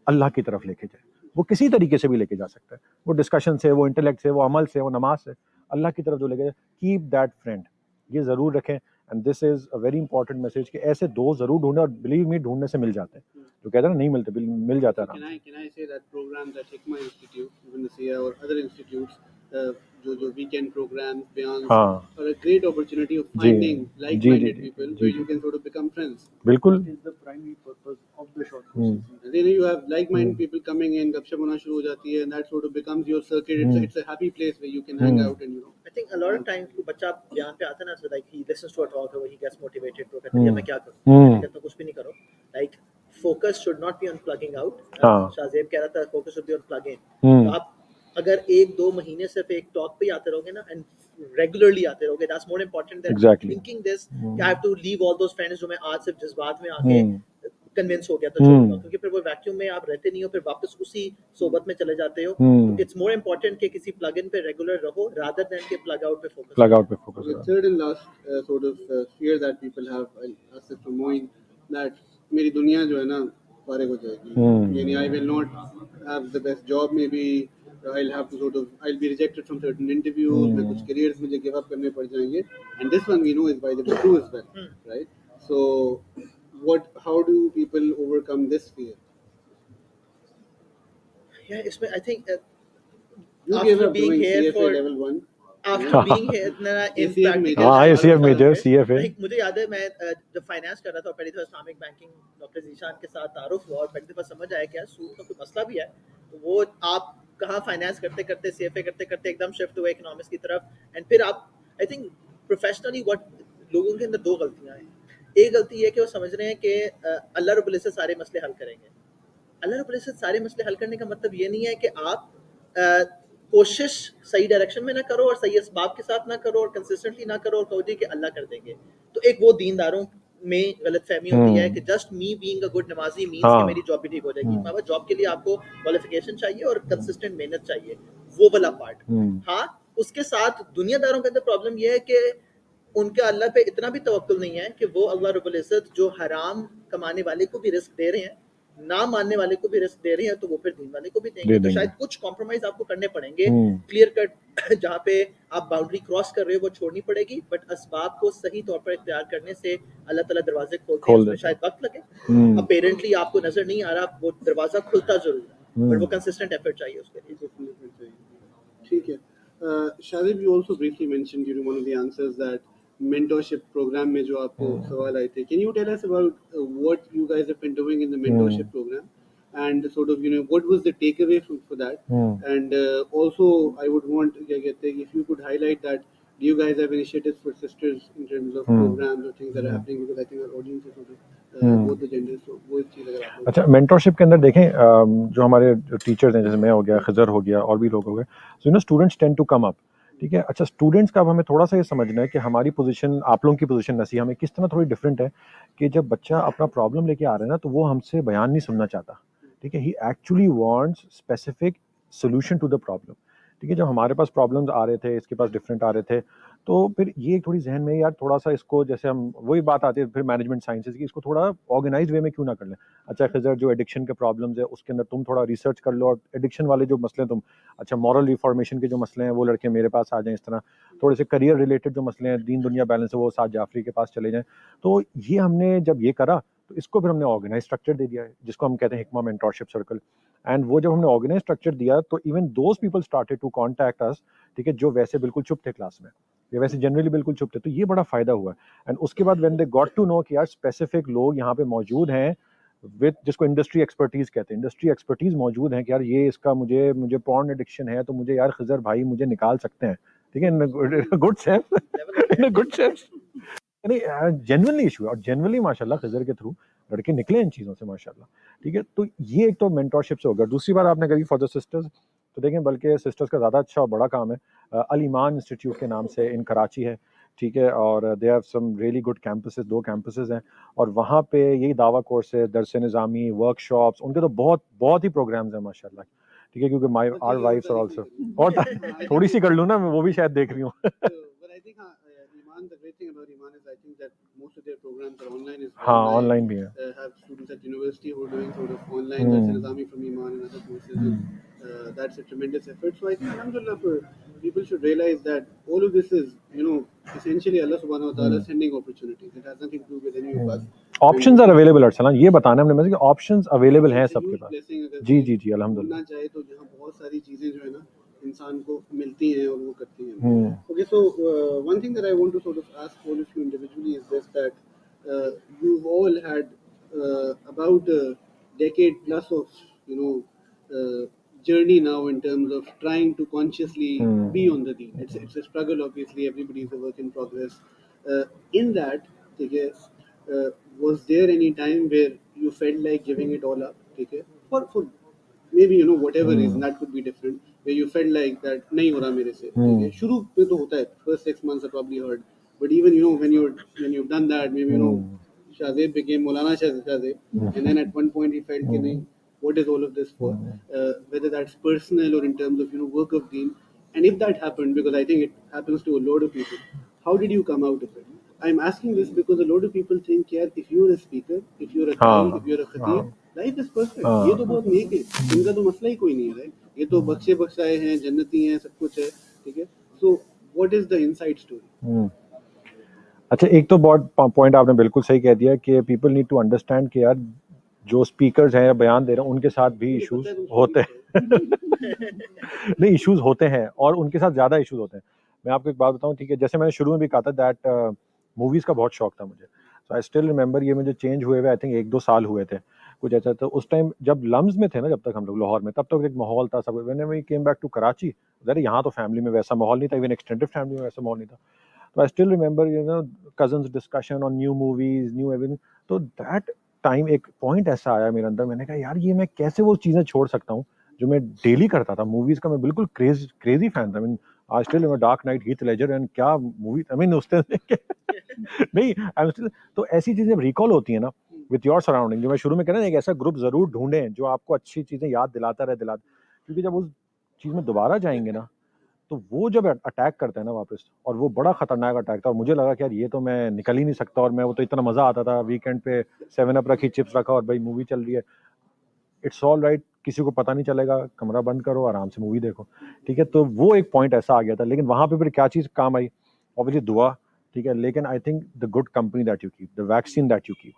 [SPEAKER 1] अल्लाह की तरफ लेके जाए। वो किसी तरीके से भी लेके जा सकता है, वो डिस्कशन से, वो इंटेलेक्ट से, वो अमल से, वो नमाज से, अल्लाह की तरफ जो लेके जाए। कीप दैट फ्रेंड, ये ज़रूर रखें। And this is a very important message कि ऐसे दोस्त ज़रूर ढूंढें, और बिलीव मी ढूंढने से मिल जाते हैं। जो कहते हैं ना नहीं मिलते, मिल जाता है आराम से।
[SPEAKER 3] Can I say that programs at Hikmah Institute, even Naseeha or other institutes, जो weekend programs, beyond,
[SPEAKER 1] हाँ
[SPEAKER 3] are a great opportunity of
[SPEAKER 1] ji
[SPEAKER 3] finding
[SPEAKER 1] ji
[SPEAKER 3] like-minded
[SPEAKER 1] ji
[SPEAKER 3] people
[SPEAKER 1] ji
[SPEAKER 3] where
[SPEAKER 1] ji
[SPEAKER 3] you can sort of become friends.
[SPEAKER 1] बिल्कुल।
[SPEAKER 2] That is the primary purpose of the short
[SPEAKER 1] hmm
[SPEAKER 2] courses.
[SPEAKER 3] And then you have like-minded people coming in, गपशप होना शुरू हो जाती है, and that sort of becomes your circuit. It's a happy place where you can hang out and
[SPEAKER 4] I think a lot of times को बच्चा यहाँ पे आता है ना, so like he listens to a talk or he gets motivated, तो कहता है यार मैं क्या करूँ, मैं कहता हूँ कुछ भी नहीं करो, like focus should not be on plugging out.
[SPEAKER 1] हाँ
[SPEAKER 4] शाहजेब कह रहा था focus should be on plug in.
[SPEAKER 1] हम्म
[SPEAKER 4] तो आप अगर 1-2 महीने सिर्फ एक टॉक पे ही आते रहोगे ना, and regularly आते रहोगे, that's more important than
[SPEAKER 1] Exactly.
[SPEAKER 4] thinking this कि I have to leave all those friends जो मैं आज सिर्फ जज्बात में आके कन्विंस हो गया तो छोड़ूंगा, क्योंकि फिर वो वैक्यूम में आप रहते नहीं हो, फिर वापस उसी सोबत में चले जाते हो। तो इट्स मोर इम्पोर्टेंट कि किसी प्लग इन पे रेगुलर रहो रादर देन के प्लग आउट पे फोकस
[SPEAKER 1] प्लग आउट पे फोकस
[SPEAKER 3] the
[SPEAKER 1] करो।
[SPEAKER 3] third and last sort of fear that people have, I'll ask it to Moin, that मेरी दुनिया जो है ना फारिग हो जाएगी, यानी I will not have the best job, maybe I'll have to sort of I'll be rejected from certain interviews, मैं कुछ careers मुझे give up करने पड़ जाएंगे, and this one we know is by the way true as well, right? So how do people overcome this fear?
[SPEAKER 4] Yeah, इसमें I think
[SPEAKER 3] You
[SPEAKER 4] after
[SPEAKER 3] gave up
[SPEAKER 4] being
[SPEAKER 3] doing
[SPEAKER 4] here
[SPEAKER 3] CFA
[SPEAKER 4] for
[SPEAKER 3] level 1.
[SPEAKER 4] after being here ना in
[SPEAKER 3] ACF
[SPEAKER 4] practical
[SPEAKER 3] major,
[SPEAKER 1] हाँ
[SPEAKER 3] हाँ,
[SPEAKER 1] ACF major CFA।
[SPEAKER 4] like मुझे याद है मैं जब finance कर रहा था पहली दफा इस्लामिक बैंकिंग डॉक्टर जीशान के साथ तारुफ हुआ और पहली दफा समझ आया कि यार सूद का कोई मसला भी है, तो वो आप कहाँ फाइनेंस करते करते CFA करते करते एकदम शिफ्ट हुए इकोनॉमिक्स की तरफ, एंड फिर आप आई थिंक प्रोफेशनली व्हाट लोगों के अंदर 2 गलतियां हैं। एक गलती है कि वो समझ रहे हैं कि अल्लाह रब्बुल इज्जत सारे मसले हल करेंगे। अल्लाह रब्बुल इज्जत सारे मसले हल करने का मतलब ये नहीं है कि आप कोशिश सही डायरेक्शन में ना करो और सही असबाब के साथ ना करो और कंसिस्टेंटली ना करो और कहो जी कि अल्लाह कर देंगे। तो एक वो दीनदारों में गलतफहमी होती है कि just me being a good नमाजी मींस कि मेरी जॉब भी ठीक हो जाएगी। बाबा जॉब के लिए आपको क्वालिफिकेशन चाहिए और कंसिस्टेंट मेहनत चाहिए, वो वाला पार्ट। हाँ, उसके साथ दुनियादारों के अंदर प्रॉब्लम ये है कि उनका अल्लाह पे इतना भी तवक्कुल नहीं है कि वो अल्लाह रब्बुल इज्जत जो हराम कमाने वाले को भी रिस्क दे रहे हैं, ना मानने वाले को भी रिस्क दे रहे हैं, तो वो फिर दीन वाले को भी देंगे। तो शायद कुछ कॉम्प्रोमाइज आपको करने पड़ेंगे, क्लियर कट जहाँ पे आप बाउंड्री क्रॉस कर रहे हो वो छोड़नी पड़ेगी, बट असबाब को सही तौर पर इख्तियार करने से अल्लाह ताला दरवाजे खोलते हैं, उसमें शायद वक्त लगे, अपेरेंटली आपको नजर नहीं आ रहा, वो दरवाजा खुलता जरूर है, बट वो कंसिस्टेंट एफर्ट चाहिए उसके लिए।
[SPEAKER 3] ठीक है। Shahid, you also briefly mentioned during one of the answers that mentorship program में जो आपको सवाल आए थे, can you tell us about what you guys have been doing in the mentorship program and sort of what was the takeaway for that, and also I would want क्या कहते हैं if you could highlight that, do you guys have initiatives for sisters in terms of programs or things that are happening, because I think our audience is sort of both the genders, so वो एक चीज़ अगर आप
[SPEAKER 1] अच्छा, mentorship के अंदर देखें जो हमारे टीचर्स हैं, जैसे मैं हो गया, खिजर हो गया और भी लोग हो गए, so students tend to come up, ठीक है। अच्छा, स्टूडेंट्स का अब हमें थोड़ा सा ये समझना है कि हमारी पोजीशन, आप लोगों की पोजीशन नसीहा में किस तरह थोड़ी डिफरेंट है, कि जब बच्चा अपना प्रॉब्लम लेके आ रहा है ना, तो वो हमसे बयान नहीं सुनना चाहता, ठीक है। He actually wants specific solution to the problem, ठीक है। जब हमारे पास प्रॉब्लम्स आ रहे थे, इसके पास डिफरेंट आ रहे थे, तो फिर ये थोड़ी जहन में यार थोड़ा सा इसको, जैसे हम वही बात आती है फिर मैनेजमेंट साइंसेज की, इसको थोड़ा ऑर्गेनाइज वे में क्यों ना कर लें। अच्छा खिजर, जो एडिक्शन के प्रॉब्लम्स है उसके अंदर तुम थोड़ा रिसर्च कर लो, और एडिक्शन वाले जो मसले तुम, अच्छा मॉरल रिफॉर्मेशन के जो मसले हैं वो लड़के मेरे पास आ जाएं, इस तरह थोड़े से करियर रिलेटेड जो मसले हैं, दीन दुनिया बैलेंस है, वो साद जाफरी के पास चले जाएं। तो ये हमने जब ये करा, तो इसको फिर हमने ऑर्गेनाइज स्ट्रक्चर दे दिया है, जिसको हम कहते हैं हिकमा मेंटरशिप सर्कल। एंड वो जब हमने ऑर्गेनाइज स्ट्रक्चर दिया तो even those people started to contact us, ठीक है, जो वैसे बिल्कुल चुप थे क्लास में, या वैसे जनरली बिल्कुल चुप थे, तो ये बड़ा फायदा हुआ। एंड उसके बाद when they got to know कि यार स्पेसिफिक लोग यहाँ पे मौजूद हैं विद, जिसको इंडस्ट्री एक्सपर्टीज कहते हैं, इंडस्ट्री एक्सपर्टीज मौजूद हैं कि यार ये इसका मुझे मुझे पॉर्न एडिक्शन है, तो मुझे यार खिजर भाई मुझे निकाल सकते हैं, ठीक है, in good sense, in good sense, नहीं जेन्युइनली इशू है, और जेन्युइनली माशाल्लाह खिजर के थ्रू लड़के निकले इन चीज़ों से माशाल्लाह, ठीक है। तो ये एक तो मेंटोरशिप से होगा। दूसरी बात आपने करी फॉर द सिस्टर्स, तो देखें बल्कि सिस्टर्स का ज़्यादा अच्छा और बड़ा काम है, अल ईमान इंस्टीट्यूट के नाम से इन कराची है, ठीक है, और they have some really good campuses, 2 campuses हैं, और वहाँ पे यही दावा कोर्स है, दरस निज़ामी, वर्कशॉप्स, उनके तो बहुत बहुत ही प्रोग्राम्स हैं माशाल्लाह, ठीक है, क्योंकि माई आर वाइफ्स आर ऑल्सो, और थोड़ी सी कर लूँ ना, मैं वो भी शायद देख रही हूँ।
[SPEAKER 3] But I think Iman, the great thing about Iman is I think that most of their programs are online as well.
[SPEAKER 1] हाँ,
[SPEAKER 3] I
[SPEAKER 1] ऑनलाइन भी है।
[SPEAKER 3] have students at university who are doing sort of online that's Nizami from Iman and other courses. And, that's a tremendous effort. So I think, alhamdulillah, people should realize that all of this is, essentially Allah subhanahu wa ta'ala sending opportunities. It has nothing to do with any of us.
[SPEAKER 1] Options are available Arsalan, ये बताना हमने मतलब कि options available हैं सबके पास।
[SPEAKER 3] Blessing अगर
[SPEAKER 1] जी
[SPEAKER 3] कोई
[SPEAKER 1] जी जी अल्हम्दुलिल्लाह।
[SPEAKER 3] ढूंढना चाहे तो जहाँ बहुत सारी चीजें जो है ना इंसान को मिलती हैं और वो करती हैं। Okay, so one thing that I want to sort of ask all of you individually is this, that you've all had about a decade plus of journey now in terms of trying to consciously be on the deen. It's a struggle, obviously. Everybody is a work in progress. In that, okay, was there any time where you felt like giving it all up? Okay, for maybe whatever reason, that could be different, where you felt like that नहीं हो रहा मेरे से, ठीक है, शुरू में तो होता है, first 6 months are probably hard, but even when you've done that, maybe Shahzeb became Maulana Shahzeb, and then at one point he felt कि नहीं, what is all of this for, whether that's personal or in terms of work of deen, and if that happened, because I think it happens to a lot of people, how did you come out of it? I'm asking this because a lot of people think, yeah, if you're a speaker, if you're a Qari, if you're a Khatib, life is perfect. ये तो बहुत नेक है, इनका तो मसला ही कोई नहीं है, राइट? ये तो बख्शे बख्शाए हैं, जन्नती हैं, सब कुछ है, ठीक है? So what is the inside story?
[SPEAKER 1] अच्छा, एक तो बहुत पॉइंट आपने बिल्कुल सही कह दिया कि पीपल नीड टू अंडरस्टैंड कि यार जो स्पीकर्स हैं या बयान दे रहे हैं उनके साथ भी इश्यूज होते हैं। नहीं, इश्यूज होते हैं और उनके साथ ज़्यादा इश्यूज होते हैं। मैं आपको एक बात बताऊं, ठीक है, जैसे मैंने शुरू में भी कहा था दैट मूवीज़ का बहुत शौक था मुझे, सो आई स्टिल रिमेंबर, ये मुझे चेंज हुए हुए आई थिंक 1-2 साल हुए थे कुछ ऐसा। तो उस टाइम जब लम्स में थे ना, जब तक हम लोग लाहौर में, तब तक एक माहौल था सब। When we came back to Karachi, अरे यहाँ तो फैमिली में वैसा माहौल नहीं था, इवन एक्सटेंडेड फैमिली में वैसा माहौल नहीं था। तो I still remember cousins discussion on new movies, new everything. तो दैट टाइम एक पॉइंट ऐसा आया मेरे अंदर, मैंने कहा यार ये मैं कैसे वो चीज़ें छोड़ सकता हूँ जो मैं डेली करता था। मूवीज का मैं बिल्कुल क्रेजी फैन था। आई मीन आज still dark night, Heath Ledger, and क्या मूवी, आई मीन उस नहीं, आई एम स्टिल। तो ऐसी चीजें रिकॉल होती है ना विथ योर सराउंडिंग, जो मैं शुरू में कह रहा ना, एक ऐसा ग्रुप जरूर ढूंढें जो आपको अच्छी चीजें याद दिलाता रहे, क्योंकि जब उस चीज में दोबारा जाएंगे ना, तो वो जब अटैक करता है ना वापस, और वो बड़ा खतरनाक अटैक था, और मुझे लगा कि यार ये तो मैं निकल ही नहीं सकता, और मैं वो तो इतना मजा आता था, वीकेंड पे 7 अप रखी, चिप्स रखा, और भाई मूवी चल रही है, इट्स ऑल राइट, किसी को पता नहीं चलेगा, कमरा बंद करो, आराम से मूवी देखो, ठीक है। तो वो एक पॉइंट ऐसा आ गया था, लेकिन वहां पे फिर क्या चीज काम आई, ऑब्वियसली दुआ, ठीक है, लेकिन I think the good company that you keep, the vaccine that you keep,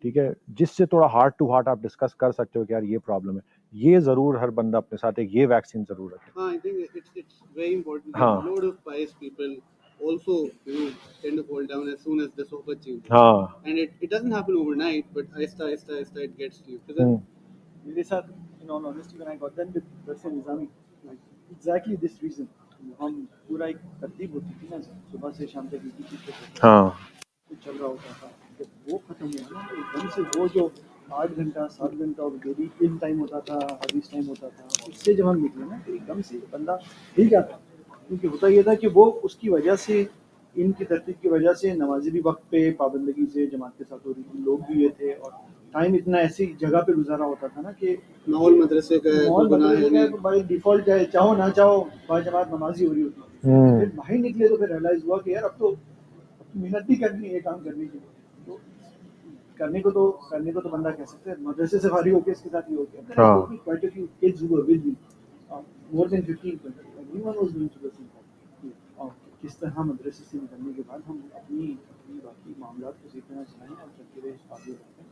[SPEAKER 1] ठीक है, जिससे थोड़ा हार्ट टू हार्ट आप डिस्कस कर सकते हो कि यार ये प्रॉब्लम है, ये जरूर हर बंदा अपने साथ एक ये वैक्सीन जरूर रखे।
[SPEAKER 3] हाँ, I think it's very important.
[SPEAKER 1] हाँ,
[SPEAKER 3] A lot of pious people also tend to fall down as soon as the sohbet changes.
[SPEAKER 1] हाँ,
[SPEAKER 3] And it doesn't happen overnight, but ahista it gets to you. Because
[SPEAKER 2] मेरे साथ in all honesty when I got done with Darsan Nizami, like exactly this reason, हम पूरा एक तरतीब होती थी ना, सुबह से शाम तक एक ही चीज़ पे
[SPEAKER 1] हाँ,
[SPEAKER 2] कुछ चल रहा होता था, जब वो खत्म हुआ ना तो एकदम से वो जो 8 घंटा 7 घंटा और डेली इन टाइम होता था, हदीस टाइम होता था, उससे जब हम निकले ना तो एकदम से बंदा हिल जाता। क्योंकि होता ये था कि वो उसकी वजह से, इनकी तरतीब की वजह से नमाज़ें भी वक्त पे पाबंदगी से जमात के साथ हो रही थी, लोग भी ये थे, और टाइम इतना ऐसी जगह पे गुजारा होता था ना कि
[SPEAKER 3] माहौल मदरसे का है,
[SPEAKER 2] माहौल
[SPEAKER 3] कोई गुनाह
[SPEAKER 2] बदल
[SPEAKER 3] है
[SPEAKER 2] गया,
[SPEAKER 3] नहीं।
[SPEAKER 2] तो बाई डिफॉल्ट चाहे चाहो ना चाहो बाजमात नमाजी हो रही होती थी। फिर बाहर निकले तो फिर रियलाइज हुआ कि यार अब तो मेहनत भी करनी है काम करने के लिए, तो करने को तो बंदा कह सकते हैं मदरसे से फारिग होकर इसके साथ ही हो गया।
[SPEAKER 1] हाँ,
[SPEAKER 2] quite a few kids who were with me, more than 15 everyone was doing to the same thing, और किस तरह मदरसे से निकलने के बाद हम अपनी बाकी मामलात को इसी तरह चलाएं और चलते रहे आगे बढ़ते हैं।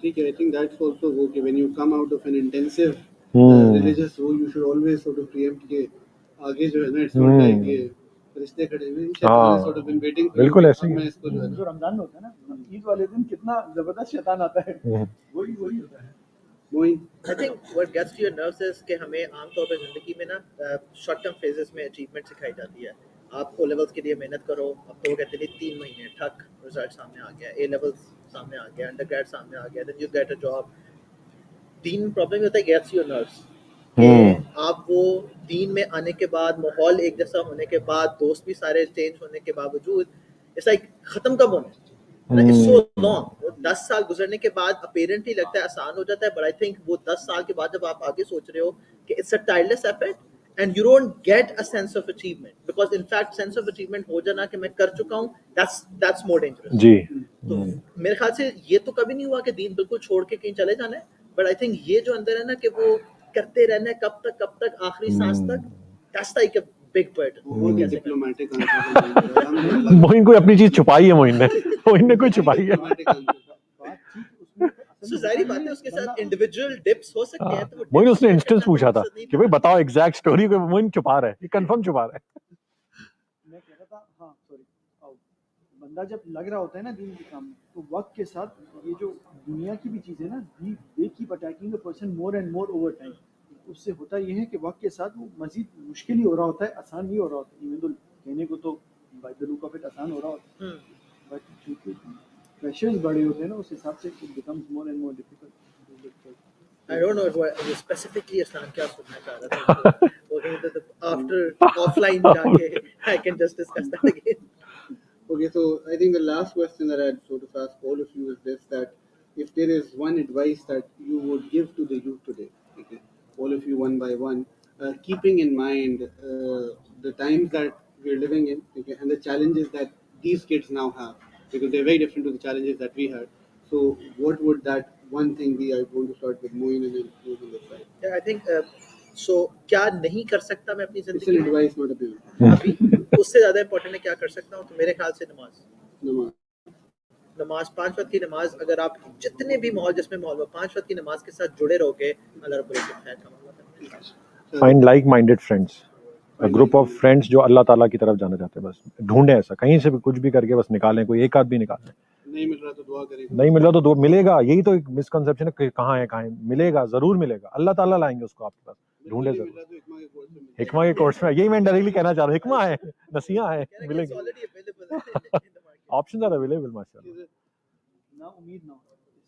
[SPEAKER 3] ठीक है, I think that's also okay. When you come out of an intensive religious role, you should always sort of preempt के आगे जो है ना, it's not like ये रिश्ते खड़े हुए हैं, शैतान has sort of been waiting for you
[SPEAKER 1] बिल्कुल
[SPEAKER 3] कि
[SPEAKER 1] ऐसे
[SPEAKER 3] अब
[SPEAKER 1] ही
[SPEAKER 3] मैं इसको जो है ना
[SPEAKER 2] जो रमजान में होता है ना, ईद वाले दिन कितना जबरदस्त शैतान आता है, वही होता है।
[SPEAKER 3] Moin.
[SPEAKER 4] I think what gets to your nerves is कि हमें आमतौर पर ज़िंदगी में ना शॉर्ट टर्म फेजेस में अचीवमेंट सिखाई जाती है। आप ओ लेवल्स के लिए मेहनत करो, अब तो वो कहते हैं 3 महीने ठक रिजल्ट सामने आ गया, ए लेवल्स सामने आ गया, अंडरग्रेड सामने आ गया, then you get a job. दीन प्रॉब्लम ये होता है गेट्स योर नर्व्स कि आप वो दीन में आने के बाद, माहौल एक जैसा होने के बाद, दोस्त भी सारे चेंज होने के बावजूद, इट्स लाइक खत्म कब होना है, इट्स सो लॉन्ग। 10 साल गुजरने के बाद अपेरेंटली लगता है आसान हो जाता है, बट आई थिंक वो 10 साल के बाद जब आप आगे सोच रहे हो कि it's a tireless effort and you don't get a sense of achievement, because in fact sense of achievement हो जाना कि मैं कर चुका हूँ, दैट्स मोर डेंजरस
[SPEAKER 1] जी।
[SPEAKER 4] तो मेरे ख्याल से ये तो कभी नहीं हुआ कि दीन बिल्कुल छोड़ के कहीं चले जाना है, बट आई थिंक ये जो अंदर है ना कि वो करते रहना है कब तक आखिरी सांस तक, that's like a big burden.
[SPEAKER 3] बहुत ही डिप्लोमेटिक आंसर।
[SPEAKER 1] मोइन कोई अपनी चीज छुपाई है, मोइन ने कोई छुपाई है।
[SPEAKER 4] सो जाहिर बात है उसके साथ इंडिविजुअल डिप्स हो सकते हैं, तो वो
[SPEAKER 1] मोइन
[SPEAKER 4] dips
[SPEAKER 1] उसने
[SPEAKER 4] share
[SPEAKER 1] इंस्टेंस
[SPEAKER 4] करना
[SPEAKER 1] पूछा
[SPEAKER 4] तो
[SPEAKER 1] था
[SPEAKER 4] मकसद नहीं
[SPEAKER 1] कि भाई बताओ एग्जैक्ट स्टोरी को, मोइन छुपा रहा है, ये कंफर्म छुपा रहा है।
[SPEAKER 2] मैं कह रहा था, हाँ सॉरी, बंदा जब लग रहा होता है ना दीन के काम में, तो वक्त के साथ ये जो दुनिया की भी चीज़ें ना, they keep attacking the person more and more over time. उससे होता ये है कि वक्त के साथ वो मजीद मुश्किल ही हो रहा होता है, आसान नहीं हो रहा होता। इवन तो कहने को तो by the look of it आसान हो रहा होता है, बट क्योंकि प्रेशर्स बड़े होते हैं ना, उस हिसाब से it becomes more and more difficult.
[SPEAKER 4] I don't know what specifically Islam क्या सुनना चाह रहा था, तो after offline जाके I can just discuss that again.
[SPEAKER 3] Okay, so I think the last question that I'd sort of ask all of you is this: that if there is one advice that you would give to the youth today, okay, all of you one by one, keeping in mind the times that we're living in, okay, and the challenges that these kids now have, because they're very different to the challenges that we had. So, what would that one thing be? I'm going to start with Moin and then close on this side.
[SPEAKER 4] Yeah, I think so क्या नहीं कर सकता मैं अपनी
[SPEAKER 3] It's an
[SPEAKER 4] जिंदगी में
[SPEAKER 3] advice, not a bill.
[SPEAKER 4] अभी, उससे ज्यादा इम्पोर्टेंट है क्या कर सकता हूँ, तो मेरे ख्याल से नमाज 5 वक्त की नमाज, अगर आप जितने भी माहौल जिसमें माहौल हो 5 वक्त की नमाज के साथ जुड़े रहोगे, अल्लाह रब्बुल इज्जत खैर का मामला करेगा।
[SPEAKER 1] Find like minded friends, a group of friends जो अल्लाह ताला की तरफ जाना चाहते हैं। बस ढूंढे ऐसा, कहीं से भी कुछ भी करके बस निकालें, कोई एक आध भी निकालें।
[SPEAKER 3] नहीं मिल रहा तो दुआ करें,
[SPEAKER 1] नहीं मिल रहा तो दो मिलेगा, यही तो एक मिसकंसेप्शन है कि कहाँ है, मिलेगा, जरूर मिलेगा, अल्लाह ताला लाएंगे उसको आपके पास, ढूंढे जरूर। हिकमा के कोर्स में, यही मैं डायरेक्टली कहना चाह रहा हूँ, हिकमा है, नसीहा है, मिलेंगे,
[SPEAKER 4] Already available in the market.
[SPEAKER 1] Options are available माशाल्लाह।
[SPEAKER 2] ना उम्मीद ना हो,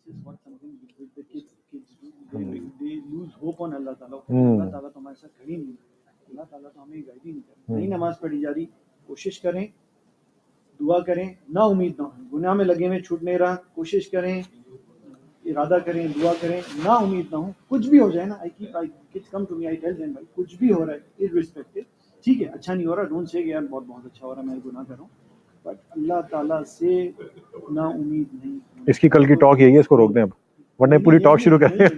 [SPEAKER 2] this is what something with the kids do, they lose hope on Allah ताला। अल्लाह ताला तो हमारे साथ खड़ी नहीं है, अल्लाह ताला तो हमें गाइड ही नहीं कर रहा। नहीं नमाज पढ़ी जा रही, कोशिश करें, दुआ करें, ना उम्मीद ना हो, गुनाह में लगे हुए छूट नहीं रहा, कोशिश करें, इरादा करें, दुआ करें, ना उम्मीद ना हो, कुछ भी हो जाए ना, kids come to me, I tell them भाई कुछ भी हो रहा है, इररिस्पेक्टिव, ठीक है, अच्छा नहीं हो रहा, डोंट से यार बहुत अच्छा हो रहा है, मैं गुनाह कर रहा हूँ, बट अल्लाह ताला से ना उम्मीद नहीं।
[SPEAKER 1] इसकी कल की टॉक यही है, इसको रोक दें अब, वरना पूरी टॉक शुरू कर दें।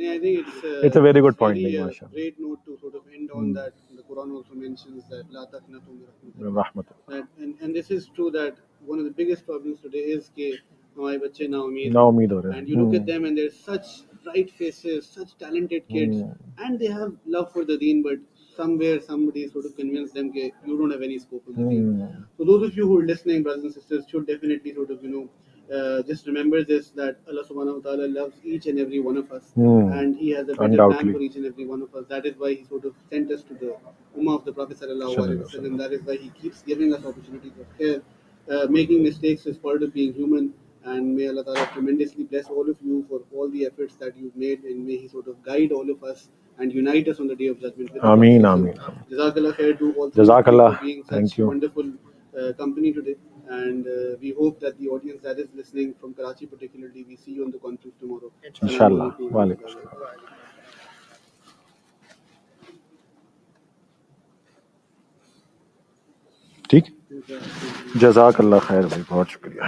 [SPEAKER 3] I think
[SPEAKER 1] It's a very good point,
[SPEAKER 3] very,
[SPEAKER 1] mashallah.
[SPEAKER 3] great note to sort of end on that. The Quran also mentions that La taqnatu min
[SPEAKER 1] रहमत,
[SPEAKER 3] and this is true that one of the biggest problems today is कि हमारे बच्चे ना उम्मीद
[SPEAKER 1] ना उम्मीद हो रहा है।
[SPEAKER 3] and you look at them and they're such bright faces, such talented kids, and they have love for the deen, but somewhere somebody sort of convinced them that you don't have any scope in the deen. So those of you who are listening, brothers and sisters, should definitely sort of just remember this, that Allah subhanahu wa ta'ala loves each and every one of us, and He has a better plan for each and every one of us. That is why He sort of sent us to the Ummah of the Prophet sallallahu alaihi wasallam. That is why He keeps giving us opportunities of care. Making mistakes is part of being human, and may Allah ta'ala tremendously bless all of you for all the efforts that you've made, and may He sort of guide all of us and unite us on the Day of Judgment.
[SPEAKER 1] Ameen, ameen.
[SPEAKER 3] Jazakallah khair to all three of you for being such wonderful company today, and we hope that the audience that is listening from Karachi particularly, we see you on the conference tomorrow.
[SPEAKER 1] Inshallah. Walaikum. ठीक, जज़ाकल्लाह खैर भाई, बहुत शुक्रिया।